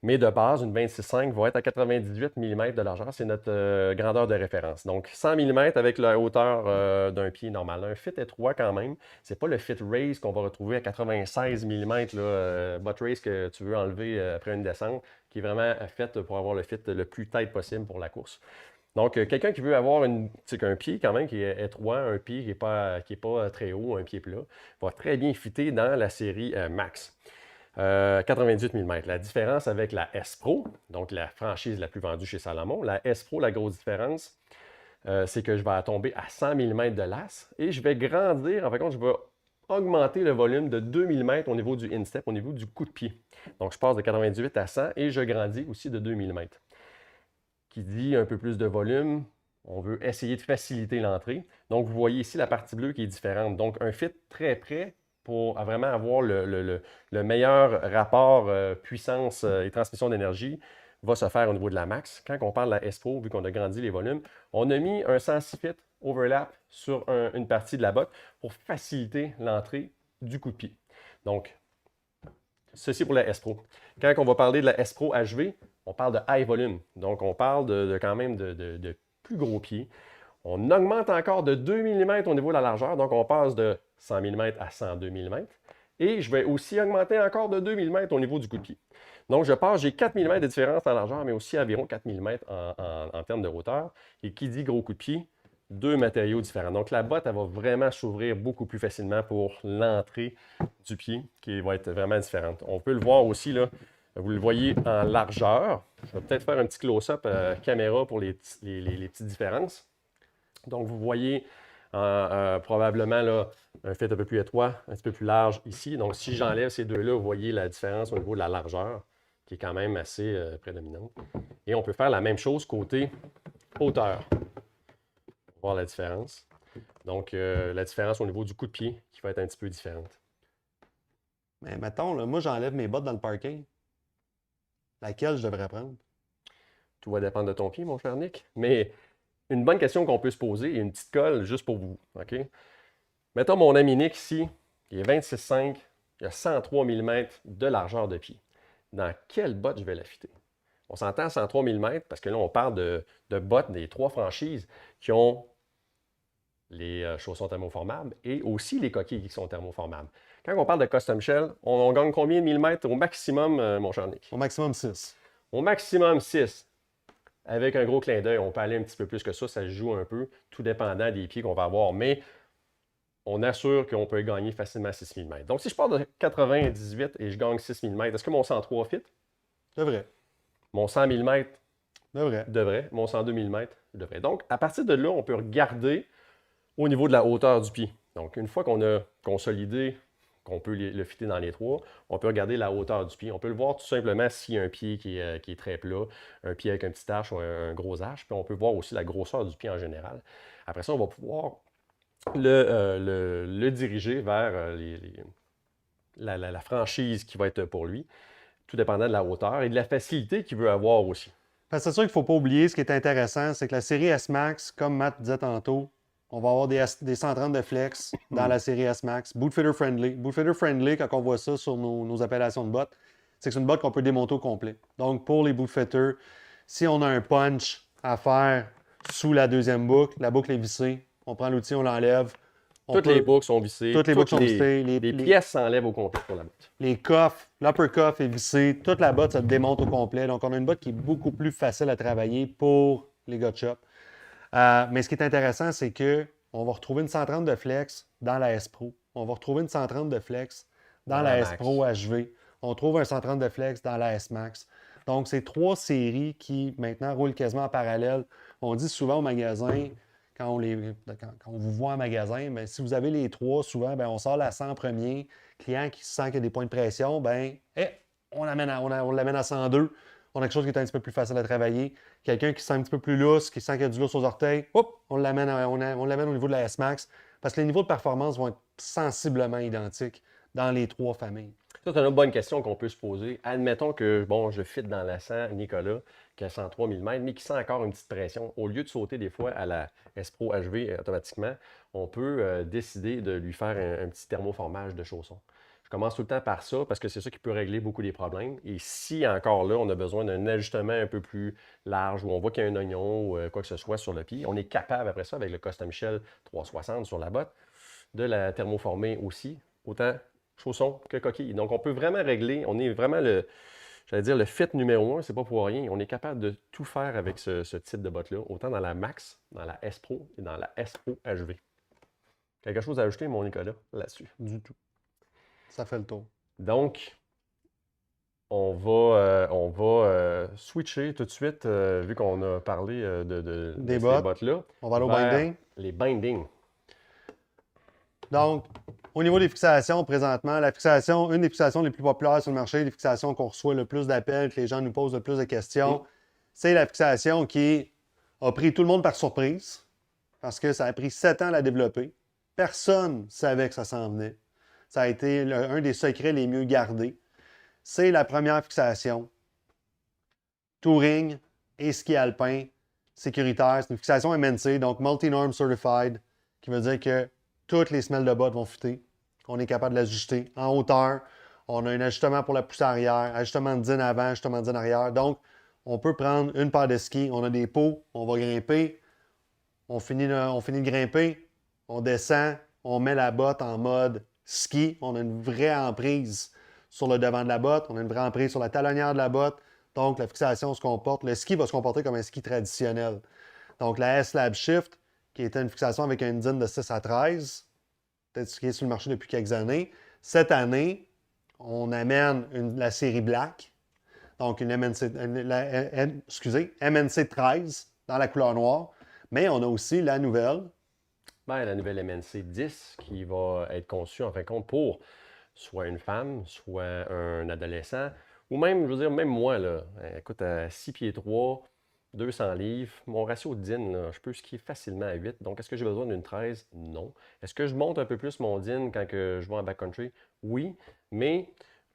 Mais de base, une 26,5 va être à 98 mm de largeur. C'est notre grandeur de référence. Donc, 100 mm avec la hauteur d'un pied normal. Un fit étroit quand même. Ce n'est pas le fit raise qu'on va retrouver à 96 mm, butt raise que tu veux enlever après une descente, qui est vraiment fait pour avoir le fit le plus tight possible pour la course. Donc, quelqu'un qui veut avoir un pied quand même qui est étroit, un pied qui n'est pas très haut, un pied plat, va très bien fitter dans la série Max. 98 mm. La différence avec la S-Pro, donc la franchise la plus vendue chez Salomon, la S-Pro, la grosse différence, c'est que je vais tomber à 100 mm de lace et je vais grandir, en fait, je vais augmenter le volume de 2 mm au niveau du instep, au niveau du coup de pied. Donc, je passe de 98 à 100 et je grandis aussi de 2 mm. Qui dit un peu plus de volume, on veut essayer de faciliter l'entrée. Donc, vous voyez ici la partie bleue qui est différente. Donc, un fit très près pour vraiment avoir le meilleur rapport puissance et transmission d'énergie va se faire au niveau de la Max. Quand on parle de la S-Pro, vu qu'on a grandi les volumes, on a mis un 106 fit overlap sur une partie de la botte pour faciliter l'entrée du coup de pied. Donc, ceci pour la S-Pro. Quand on va parler de la S-Pro HV, on parle de high volume. Donc, on parle quand même de plus gros pieds. On augmente encore de 2 mm au niveau de la largeur. Donc, on passe de 100 mm à 102 mm. Et je vais aussi augmenter encore de 2 mm au niveau du coup de pied. Donc, j'ai 4 mm de différence en largeur, mais aussi environ 4 mm en termes de hauteur. Et qui dit gros coup de pied, deux matériaux différents. Donc, la botte, elle va vraiment s'ouvrir beaucoup plus facilement pour l'entrée du pied, qui va être vraiment différente. On peut le voir aussi, là, vous le voyez en largeur. Je vais peut-être faire un petit close-up caméra pour les petites différences. Donc, vous voyez probablement là, un fit un peu plus étroit, un petit peu plus large ici. Donc, si j'enlève ces deux-là, vous voyez la différence au niveau de la largeur, qui est quand même assez prédominante. Et on peut faire la même chose côté hauteur. Voir la différence. Donc, la différence au niveau du coup de pied qui va être un petit peu différente. Mais mettons, là, moi, j'enlève mes bottes dans le parking. Laquelle je devrais prendre? Tout va dépendre de ton pied, mon cher Nick. Mais une bonne question qu'on peut se poser et une petite colle juste pour vous. OK? Mettons mon ami Nick ici, il est 26,5, il a 103 mm de largeur de pied. Dans quelle botte je vais la fitter? On s'entend à 103 mm parce que là, on parle de bottes des trois franchises qui ont les chaussons thermoformables et aussi les coquilles qui sont thermoformables. Quand on parle de custom shell, on gagne combien de millimètres au maximum, mon cher Nick? Au maximum 6. Au maximum 6. Avec un gros clin d'œil, on peut aller un petit peu plus que ça se joue un peu, tout dépendant des pieds qu'on va avoir, mais on assure qu'on peut gagner facilement 6 mm. Donc, si je pars de 98 et je gagne 6 mm, est-ce que mon 103 fit? Devrait. Mon 100 mm Devrait. devrait. Mon 102 mm devrait. Donc, à partir de là, on peut regarder au niveau de la hauteur du pied. Donc, une fois qu'on a consolidé qu'on peut le fitter dans les trois, on peut regarder la hauteur du pied. On peut le voir tout simplement s'il y a un pied qui est très plat, un pied avec un petit arche ou un gros arche, puis on peut voir aussi la grosseur du pied en général. Après ça, on va pouvoir le diriger vers la franchise qui va être pour lui, tout dépendant de la hauteur et de la facilité qu'il veut avoir aussi. Parce que c'est sûr qu'il ne faut pas oublier, ce qui est intéressant, c'est que la série S-Max, comme Matt disait tantôt, on va avoir des 130 de flex dans la série S-Max. Bootfitter friendly. Bootfitter friendly, quand on voit ça sur nos appellations de bottes, c'est que c'est une botte qu'on peut démonter au complet. Donc, pour les bootfitters, si on a un punch à faire sous la deuxième boucle, la boucle est vissée, on prend l'outil, on l'enlève. Les boucles sont vissées. Toutes les boucles sont vissées. Les pièces s'enlèvent au complet pour la botte. Les coffres, l'upper cuff est vissé. Toute la botte, ça te démonte au complet. Donc, on a une botte qui est beaucoup plus facile à travailler pour les gars de shop. Mais ce qui est intéressant, c'est qu'on on va retrouver une 130 de flex dans la S-Pro. On va retrouver une 130 de flex dans Dans la la S-Pro HV. On trouve un 130 de flex dans la S-Max. Donc, c'est 3 séries qui, maintenant, roulent quasiment en parallèle. On dit souvent au magasin, quand on vous voit en magasin, bien, si vous avez les 3, souvent, bien, on sort la 100 premier. Client qui sent qu'il y a des points de pression, bien, on l'amène à 102. On a quelque chose qui est un petit peu plus facile à travailler. Quelqu'un qui sent un petit peu plus lousse, qui sent qu'il y a du lousse aux orteils, hop, on l'amène au niveau de la S-Max. Parce que les niveaux de performance vont être sensiblement identiques dans les 3 familles. Ça, c'est une bonne question qu'on peut se poser. Admettons que, bon, je fit dans la 100 Nicolas, qui a 103 mm, mais qui sent encore une petite pression. Au lieu de sauter des fois à la S-Pro HV automatiquement, on peut décider de lui faire un petit thermoformage de chaussons. Je commence tout le temps par ça parce que c'est ça qui peut régler beaucoup des problèmes. Et si encore là, on a besoin d'un ajustement un peu plus large, où on voit qu'il y a un oignon ou quoi que ce soit sur le pied, on est capable après ça, avec le Custom Shell 360 sur la botte, de la thermoformer aussi, autant chaussons que coquilles. Donc, on peut vraiment régler, on est vraiment le fit numéro 1, c'est pas pour rien. On est capable de tout faire avec ce type de botte-là, autant dans la Max, dans la S-Pro et dans la S-Pro HV. Quelque chose à ajouter, mon Nicolas, là-dessus? Du tout. Ça fait le tour. Donc, on va switcher tout de suite, vu qu'on a parlé de Des ces bottes. bottes-là. On va aller au vers binding. Les bindings. Donc, au niveau des fixations, présentement, une des fixations les plus populaires sur le marché, les fixations qu'on reçoit le plus d'appels, que les gens nous posent le plus de questions, c'est la fixation qui a pris tout le monde par surprise, parce que ça a pris 7 ans à la développer. Personne ne savait que ça s'en venait. Ça a été un des secrets les mieux gardés. C'est la première fixation. Touring et ski alpin sécuritaire. C'est une fixation MNC, donc Multi-Norm Certified, qui veut dire que toutes les semelles de bottes vont fitter. On est capable de l'ajuster en hauteur. On a un ajustement pour la poussée arrière, ajustement de din avant, ajustement de din arrière. Donc, on peut prendre une paire de skis, on a des pots, on va grimper, on finit de grimper, on descend, on met la botte en mode ski. On a une vraie emprise sur le devant de la botte, on a une vraie emprise sur la talonnière de la botte. Donc, la fixation se comporte, le ski va se comporter comme un ski traditionnel. Donc, la S-Lab Shift, qui était une fixation avec une din de 6 à 13, peut-être ce qui est sur le marché depuis quelques années. Cette année, on amène la série Black, donc une MNC 13 dans la couleur noire, mais on a aussi la nouvelle. Ben, la nouvelle MNC 10 qui va être conçue en fin de compte pour soit une femme, soit un adolescent, ou même, je veux dire, même moi, là, écoute, à 6 pieds 3, 200 livres, mon ratio de din, là, je peux skier facilement à 8. Donc, est-ce que j'ai besoin d'une 13? Non. Est-ce que je monte un peu plus mon din quand que je vais en backcountry? Oui, mais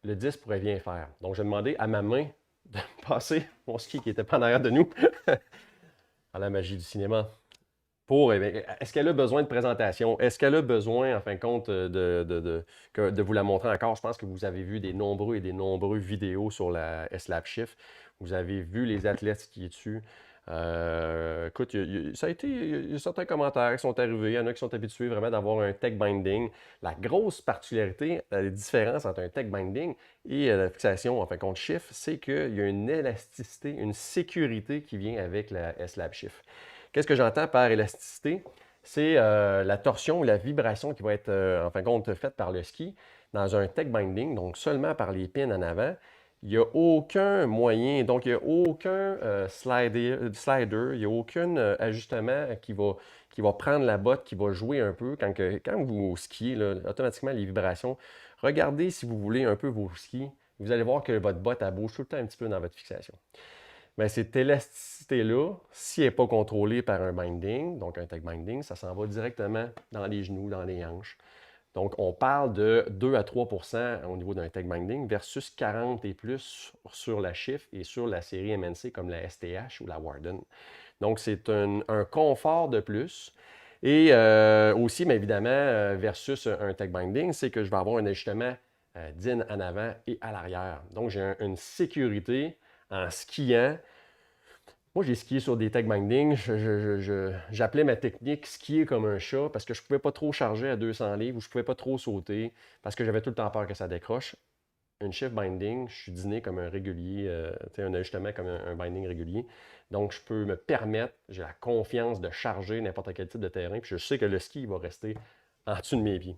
le 10 pourrait bien faire. Donc, j'ai demandé à ma main de passer mon ski qui était pas en arrière de nous à la magie du cinéma. Est-ce qu'elle a besoin de présentation? Est-ce qu'elle a besoin, en fin de compte, de vous la montrer encore? Je pense que vous avez vu des nombreux vidéos sur la S-Lab Shift. Vous avez vu les athlètes qui est dessus. Écoute, il y a certains commentaires qui sont arrivés. Il y en a qui sont habitués vraiment d'avoir un tech binding. La grosse particularité, la différence entre un tech binding et la fixation, en fin de compte, Shift, c'est qu'il y a une élasticité, une sécurité qui vient avec la S-Lab Shift. Qu'est-ce que j'entends par élasticité? C'est la torsion ou la vibration qui va être, en fin de compte, faite par le ski dans un tech binding, donc seulement par les pins en avant. Il n'y a aucun moyen, donc il n'y a aucun slider, il n'y a aucun ajustement qui va prendre la botte, qui va jouer un peu. Quand vous skiez, là, automatiquement, les vibrations, regardez si vous voulez un peu vos skis, vous allez voir que votre botte, elle bouge tout le temps un petit peu dans votre fixation. Mais cette élasticité-là, si elle n'est pas contrôlée par un binding, donc un tech binding, ça s'en va directement dans les genoux, dans les hanches. Donc, on parle de 2 à 3 % au niveau d'un tech binding versus 40 et plus sur la Shift et sur la série MNC comme la STH ou la Warden. Donc, c'est un confort de plus. Et aussi, mais évidemment, versus un tech binding, c'est que je vais avoir un ajustement din en avant et à l'arrière. Donc, j'ai une sécurité en skiant. Moi, j'ai skié sur des tech binding. J'appelais ma technique skier comme un chat parce que je ne pouvais pas trop charger à 200 livres ou je ne pouvais pas trop sauter parce que j'avais tout le temps peur que ça décroche. une shift binding, je suis dîné comme un régulier, un ajustement comme un binding régulier. Donc, je peux me permettre, j'ai la confiance de charger n'importe quel type de terrain, puis je sais que le ski va rester en dessous de mes pieds.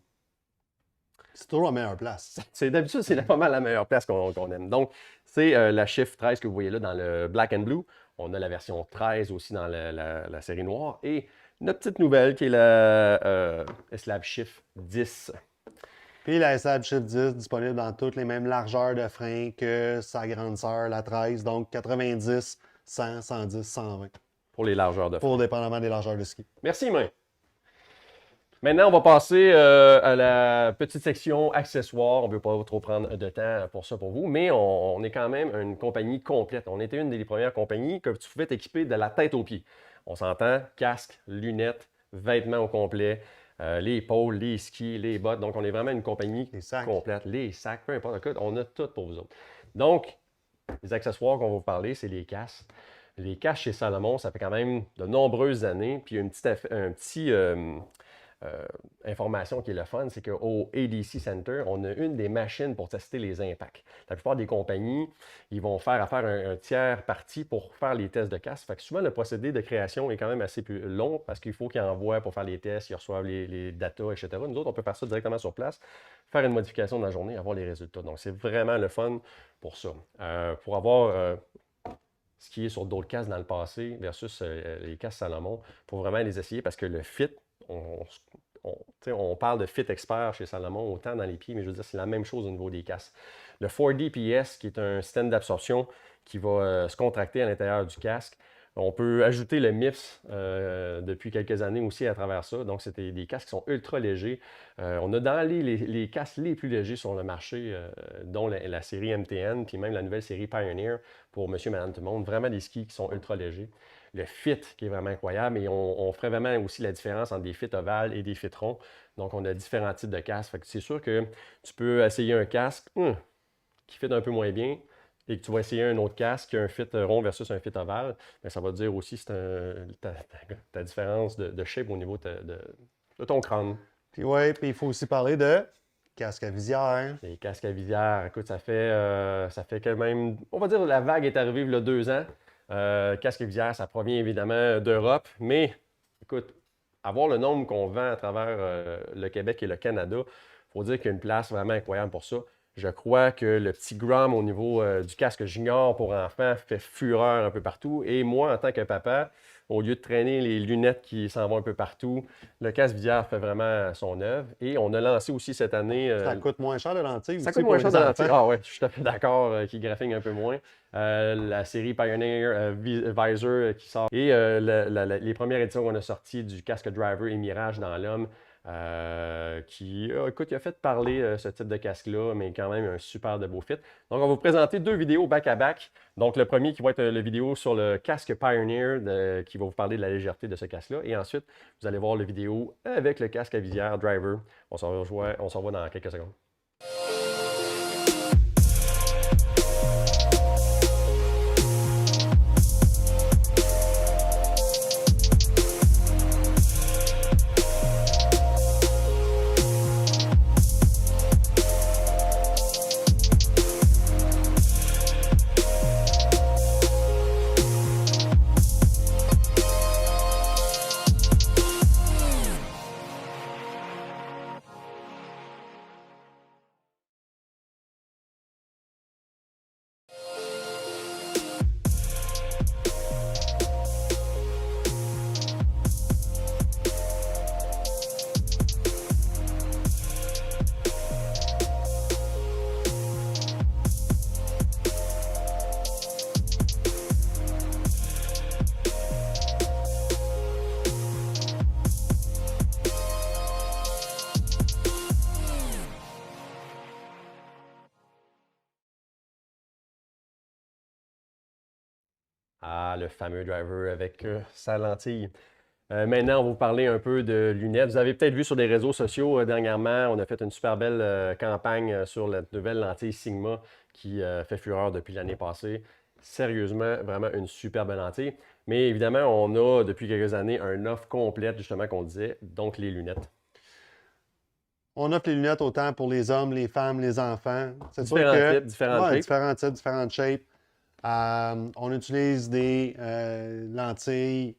C'est toujours la meilleure place. D'habitude, c'est pas mal la meilleure place qu'on aime. Donc, c'est la Shift 13 que vous voyez là dans le Black and Blue. On a la version 13 aussi dans la série noire. Et notre petite nouvelle qui est la Slab Shift 10. Puis la SAB Shift 10 disponible dans toutes les mêmes largeurs de frein que sa grande sœur, la 13. Donc 90, 100, 110, 120. Pour les largeurs de frein. Pour dépendamment des largeurs de ski. Merci, Main. Maintenant, on va passer à la petite section accessoires. On ne veut pas trop prendre de temps pour ça pour vous, mais on est quand même une compagnie complète. On était une des premières compagnies que tu pouvais t'équiper de la tête aux pieds. On s'entend, casque, lunettes, vêtements au complet, les épaules, les skis, les bottes. Donc, on est vraiment une compagnie complète. Les sacs, peu importe. Écoute, on a tout pour vous autres. Donc, les accessoires qu'on va vous parler, c'est les casques. Les casques chez Salomon, ça fait quand même de nombreuses années. Puis, un petit information qui est le fun, c'est qu'au ADC Center, on a une des machines pour tester les impacts. La plupart des compagnies, ils vont faire affaire un tiers parti pour faire les tests de casque. Fait que souvent, le procédé de création est quand même assez plus long parce qu'il faut qu'ils envoient pour faire les tests, ils reçoivent les datas, etc. Nous autres, on peut faire ça directement sur place, faire une modification dans la journée, avoir les résultats. Donc, c'est vraiment le fun pour ça. Pour avoir ce qui est sur d'autres casques dans le passé versus les casques Salomon, il faut vraiment les essayer parce que le fit, on parle de fit expert chez Salomon, autant dans les pieds, mais je veux dire, c'est la même chose au niveau des casques. Le 4DPS, qui est un système d'absorption qui va se contracter à l'intérieur du casque. On peut ajouter le MIPS depuis quelques années aussi à travers ça. Donc, c'était des casques qui sont ultra légers. On a dans les casques les plus légers sur le marché, dont la série MTN, puis même la nouvelle série Pioneer pour Monsieur, Madame, tout le monde. Vraiment des skis qui sont ultra légers. Le fit qui est vraiment incroyable. Et on ferait vraiment aussi la différence entre des fits ovales et des fits ronds. Donc, on a différents types de casques. Fait que c'est sûr que tu peux essayer un casque qui fit un peu moins bien et que tu vas essayer un autre casque qui a un fit rond versus un fit ovale. Bien, ça va te dire aussi ta différence de shape au niveau de ton crâne. Puis ouais, puis il faut aussi parler de casque à visière. Les casques à visière, écoute, ça fait quand même, on va dire la vague est arrivée il y a 2 ans. Casque et visière, ça provient évidemment d'Europe, mais écoute, avoir le nombre qu'on vend à travers le Québec et le Canada, il faut dire qu'il y a une place vraiment incroyable pour ça. Je crois que le petit Grom au niveau du casque junior pour enfants fait fureur un peu partout. Et moi, en tant que papa, au lieu de traîner les lunettes qui s'en vont un peu partout, le casque visière fait vraiment son œuvre. Et on a lancé aussi cette année... ça coûte moins cher de lentilles. Ça coûte moins cher de lentilles. Ah ouais, je suis tout à fait d'accord, qui graphigne un peu moins. La série Pioneer Visor qui sort. Et les premières éditions qu'on a sorties du casque Driver et Mirage dans l'homme, écoute, il a fait parler ce type de casque-là, mais quand même un super de beau fit. Donc, on va vous présenter 2 vidéos back-à-back. Donc, le premier qui va être la vidéo sur le casque Pioneer qui va vous parler de la légèreté de ce casque-là. Et ensuite, vous allez voir la vidéo avec le casque à visière Driver. On s'en revoit dans quelques secondes. Ah, le fameux driver avec sa lentille. Maintenant, on va vous parler un peu de lunettes. Vous avez peut-être vu sur les réseaux sociaux dernièrement, on a fait une super belle campagne sur la nouvelle lentille Sigma qui fait fureur depuis l'année passée. Sérieusement, vraiment une super belle lentille. Mais évidemment, on a depuis quelques années une offre complète, justement, qu'on disait, donc les lunettes. On offre les lunettes autant pour les hommes, les femmes, les enfants. C'est sûr Différents que types, différentes ouais, shapes. différents types, différentes shapes. On utilise des lentilles,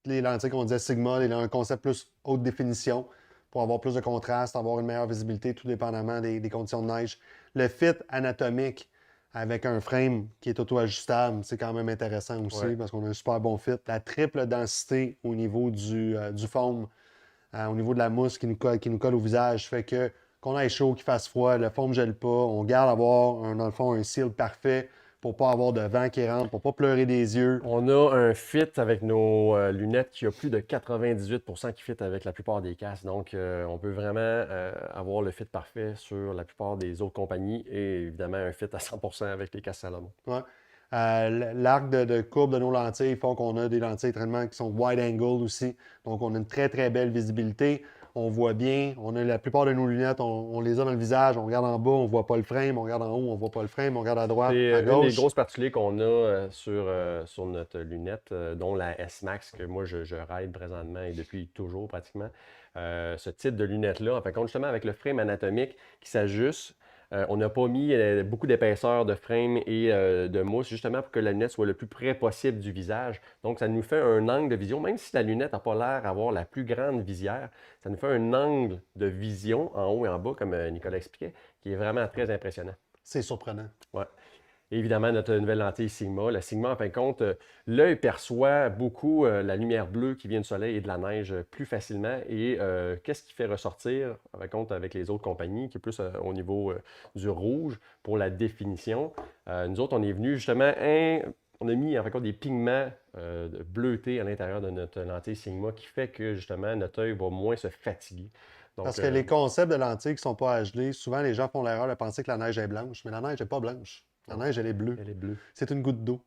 les lentilles qu'on disait Sigma, un concept plus haute définition pour avoir plus de contraste, avoir une meilleure visibilité, tout dépendamment des conditions de neige. Le fit anatomique avec un frame qui est auto-ajustable, c'est quand même intéressant aussi Ouais. parce qu'on a un super bon fit. La triple densité au niveau du foam, au niveau de la mousse qui nous colle au visage, fait que qu'on ait chaud, qu'il fasse froid, le foam ne gèle pas, on garde avoir, dans le fond, un seal parfait pour pas avoir de vent qui rentre, pour pas pleurer des yeux. On a un fit avec nos lunettes qui a plus de 98% qui fit avec la plupart des casques. Donc, on peut vraiment avoir le fit parfait sur la plupart des autres compagnies et évidemment un fit à 100% avec les casques Salomon. Ouais. L'arc de courbe de nos lentilles font qu'on a des lentilles de traitement qui sont wide angle aussi. Donc, on a une très, très belle visibilité. On voit bien. On a la plupart de nos lunettes, on les a dans le visage. On regarde en bas, on voit pas le frame. On regarde en haut, on voit pas le frame. On regarde à droite, C'est à une des gauche. grosses particularités qu'on a sur notre lunette, dont la S-Max, que moi je ride présentement et depuis toujours pratiquement. Ce type de lunette-là, en fin de compte, justement avec le frame anatomique qui s'ajuste, on n'a pas mis beaucoup d'épaisseur de frame et de mousse, justement pour que la lunette soit le plus près possible du visage. Donc, ça nous fait un angle de vision, même si la lunette n'a pas l'air d'avoir la plus grande visière, ça nous fait un angle de vision en haut et en bas, comme Nicolas expliquait, qui est vraiment très impressionnant. C'est surprenant. Ouais. Et évidemment, notre nouvelle lentille Sigma. La Sigma, en fin de compte, l'œil perçoit beaucoup la lumière bleue qui vient du soleil et de la neige plus facilement. Et qu'est-ce qui fait ressortir, en fin de compte, avec les autres compagnies, qui est plus au niveau du rouge pour la définition. Nous autres, on est venu justement, on a mis en fin de compte des pigments bleutés à l'intérieur de notre lentille Sigma qui fait que justement notre œil va moins se fatiguer. Donc, Parce que les concepts de lentilles qui ne sont pas HD, souvent les gens font l'erreur de penser que la neige est blanche, mais la neige n'est pas blanche. La neige, elle est bleue. elle est bleue. C'est une goutte d'eau.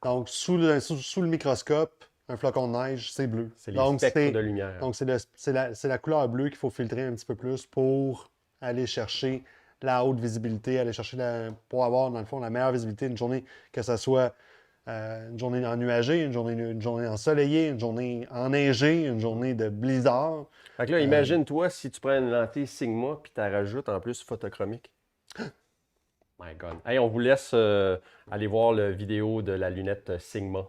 Donc, sous le microscope, un flocon de neige, c'est bleu. C'est les Donc, spectres de lumière. Donc, c'est la couleur bleue qu'il faut filtrer un petit peu plus pour aller chercher la haute visibilité, aller chercher pour avoir, dans le fond, la meilleure visibilité une journée, que ce soit une journée ennuagée, une journée ensoleillée, une journée enneigée, une journée de blizzard. Fait que là, imagine-toi si tu prends une lentille Sigma puis tu rajoutes en plus photochromique. My God. Hey, on vous laisse aller voir la vidéo de la lunette Sigma.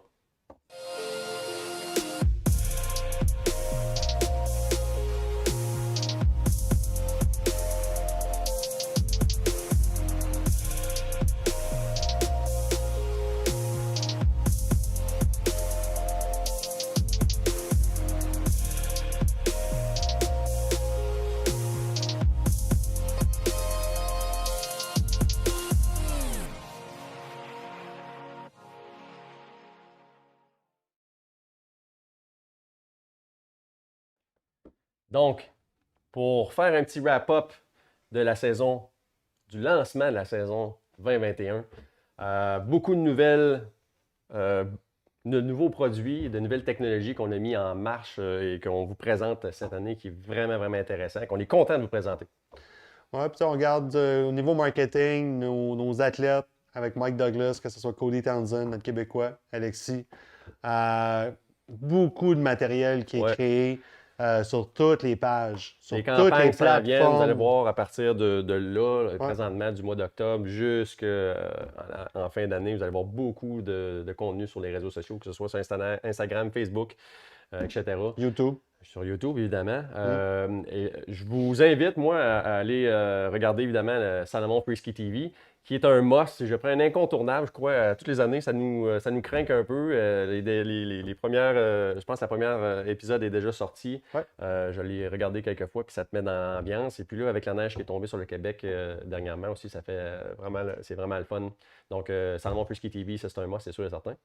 Donc, pour faire un petit wrap-up de la saison, du lancement de la saison 2021, beaucoup de nouvelles, de nouveaux produits, de nouvelles technologies qu'on a mis en marche et qu'on vous présente cette année qui est vraiment, vraiment intéressant, qu'on est content de vous présenter. Ouais, puis on regarde au niveau marketing, nos athlètes avec Mike Douglas, que ce soit Cody Townsend, notre Québécois, Alexis. Beaucoup de matériel qui est Ouais. créé sur toutes les pages, sur Les toutes campagnes les qui s'en viennent, vous allez plateformes. voir à partir de là, présentement du mois d'octobre jusqu'en fin d'année, vous allez voir beaucoup de contenu sur les réseaux sociaux, que ce soit sur Instagram, Facebook, etc. YouTube. Sur YouTube, évidemment. Et je vous invite, moi, à aller regarder, évidemment, le Salomon Freeski TV, qui est un must. Je prends un incontournable, je crois, toutes les années. Ça nous craint un peu. Les premières, je pense que la première épisode est déjà sorti. Ouais. Je l'ai regardé quelques fois, puis ça te met dans l'ambiance. Et puis là, avec la neige qui est tombée sur le Québec dernièrement aussi, ça fait c'est vraiment le fun. Donc, Salomon Freeski TV, ça, c'est un must, c'est sûr et certain.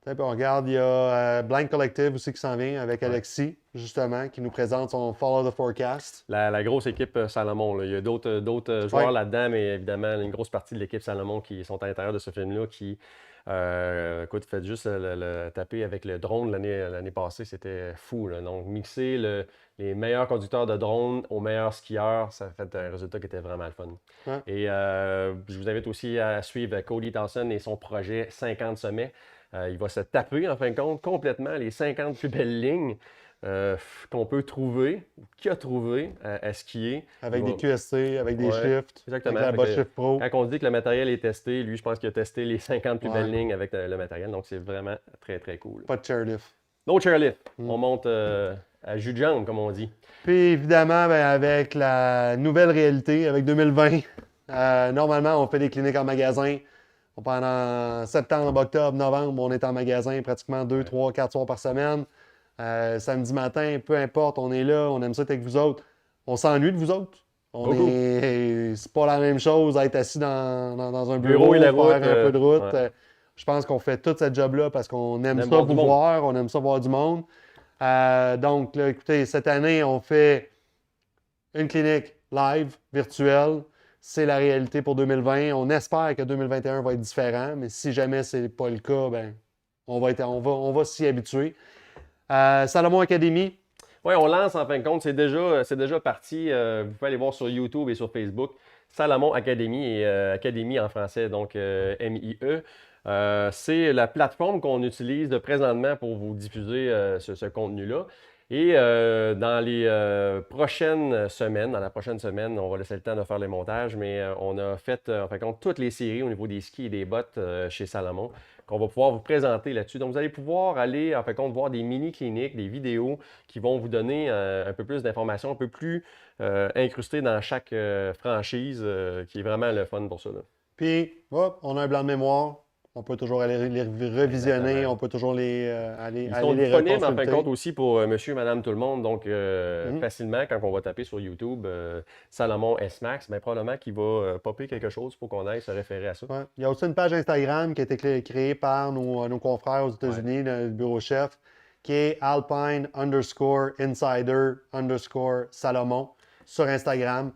Puis on regarde, il y a Blind Collective aussi qui s'en vient avec Alexis, justement, qui nous présente son Follow the Forecast. La grosse équipe Salomon, là. Il y a d'autres joueurs là-dedans, mais évidemment, une grosse partie de l'équipe Salomon qui sont à l'intérieur de ce film-là qui, écoute, faites juste le taper avec le drone l'année passée, c'était fou, là. Donc, mixer les meilleurs conducteurs de drone aux meilleurs skieurs, ça a fait un résultat qui était vraiment le fun. Ouais. Et je vous invite aussi à suivre Cody Townsend et son projet 50 sommets. Il va se taper, en fin de compte, complètement les 50 plus belles lignes qu'on peut trouver, qu'il a trouvé à skier. Avec Il des va- QSC, avec des Ouais, shifts, exactement. avec la Fait botte que Shift Pro. Quand on dit que le matériel est testé, lui, je pense qu'il a testé les 50 plus Ouais. belles lignes avec le matériel. Donc, c'est vraiment très, très cool. Pas de chairlift. No chairlift. Mm. On monte à jus de jambe, comme on dit. Puis évidemment, ben, avec la nouvelle réalité, avec 2020, normalement, on fait des cliniques en magasin. Pendant septembre, octobre, novembre, on est en magasin pratiquement 2, 3, 4 soirs par semaine. Samedi matin, peu importe, on est là, on aime ça être avec vous autres. On s'ennuie de vous autres. Beaucoup. C'est pas la même chose à être assis dans un Bureau bureau et la faire route, un peu de route. ouais. Je pense qu'on fait toute cette job-là parce qu'on aime On aime ça voir du vous monde. voir, on aime ça voir du monde. Donc, là, écoutez, cette année, on fait une clinique live, virtuelle. C'est la réalité pour 2020. On espère que 2021 va être différent, mais si jamais ce n'est pas le cas, ben, on va s'y habituer. Salomon Academy, Oui, on lance en fin de compte. C'est déjà parti. Vous pouvez aller voir sur YouTube et sur Facebook. Salomon Academy et Academy en français, donc MIE. C'est la plateforme qu'on utilise de présentement pour vous diffuser ce contenu-là. Et dans la prochaine semaine, on va laisser le temps de faire les montages, mais on a fait en fin de compte toutes les séries au niveau des skis et des bottes chez Salomon qu'on va pouvoir vous présenter là-dessus. Donc, vous allez pouvoir aller en fin de compte voir des mini-cliniques, des vidéos qui vont vous donner un peu plus d'informations, un peu plus incrustées dans chaque franchise, qui est vraiment le fun pour ça, là. puis hop, on a un blanc de mémoire. On peut toujours aller les revisionner, Exactement. on peut toujours aller Ils sont les disponibles en fin de reconsulter. compte aussi pour monsieur, madame, tout le monde. Donc, Mhm. facilement, quand on va taper sur YouTube Salomon S-Max, bien, probablement qu'il va popper quelque chose pour qu'on aille se référer à ça. Ouais. Il y a aussi une page Instagram qui a été créée par nos confrères aux États-Unis, le bureau chef, qui est Alpine_Insider_Salomon sur Instagram.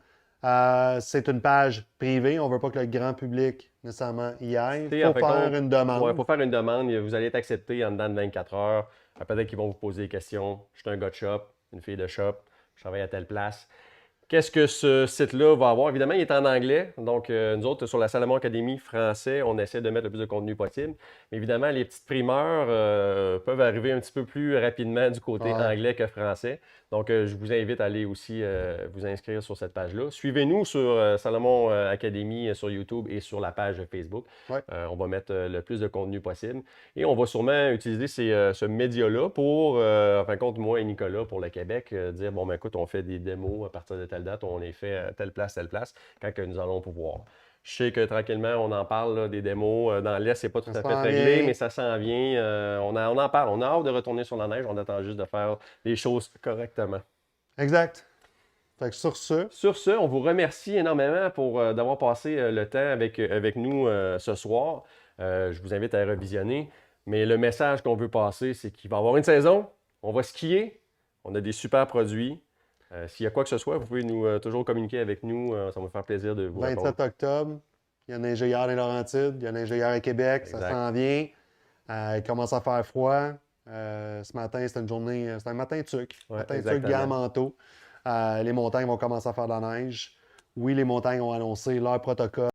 C'est une page privée. On ne veut pas que le grand public nécessairement y aille. Tu sais, Il en faut fin de faire compte, une demande. ouais, faut faire une demande. Vous allez être accepté en dedans de 24 heures. Peut-être qu'ils vont vous poser des questions. Je suis un gars de shop, une fille de shop, je travaille à telle place. Qu'est-ce que ce site-là va avoir? Évidemment, il est en anglais. Donc, nous autres, sur la Salomon Academy français, on essaie de mettre le plus de contenu possible. Mais évidemment, les petites primeurs peuvent arriver un petit peu plus rapidement du côté Ouais. anglais que français. Donc, je vous invite à aller aussi vous inscrire sur cette page-là. Suivez-nous sur Salomon Academy sur YouTube et sur la page Facebook. Ouais. On va mettre le plus de contenu possible. Et on va sûrement utiliser ce média-là pour, en fin de compte, moi et Nicolas, pour le Québec, dire, bon, ben écoute, on fait des démos à partir de telle date, on les fait à telle place, quand que nous allons pouvoir. Je sais que tranquillement, on en parle, là, des démos. Dans l'Est, c'est pas tout Ça à fait s'en réglé, vient. mais ça s'en vient. On en parle. On a hâte de retourner sur la neige. On attend juste de faire les choses correctement. Exact. Fait que sur ce, Sur ce, on vous remercie énormément pour d'avoir passé le temps avec nous ce soir. Je vous invite à revisionner. Mais le message qu'on veut passer, c'est qu'il va y avoir une saison. On va skier. On a des super produits. S'il y a quoi que ce soit, vous pouvez toujours communiquer avec nous. Ça va me faire plaisir de vous répondre. 27 octobre, il y a neigé hier dans les Laurentides, il y a neigé hier à Québec, ça Exact. s'en vient. Il commence à faire froid. Ce matin, c'était un matin tuc. Ouais, Matin tuc, exactement. gants, manteau. Les montagnes vont commencer à faire de la neige. Oui, les montagnes ont annoncé leur protocole.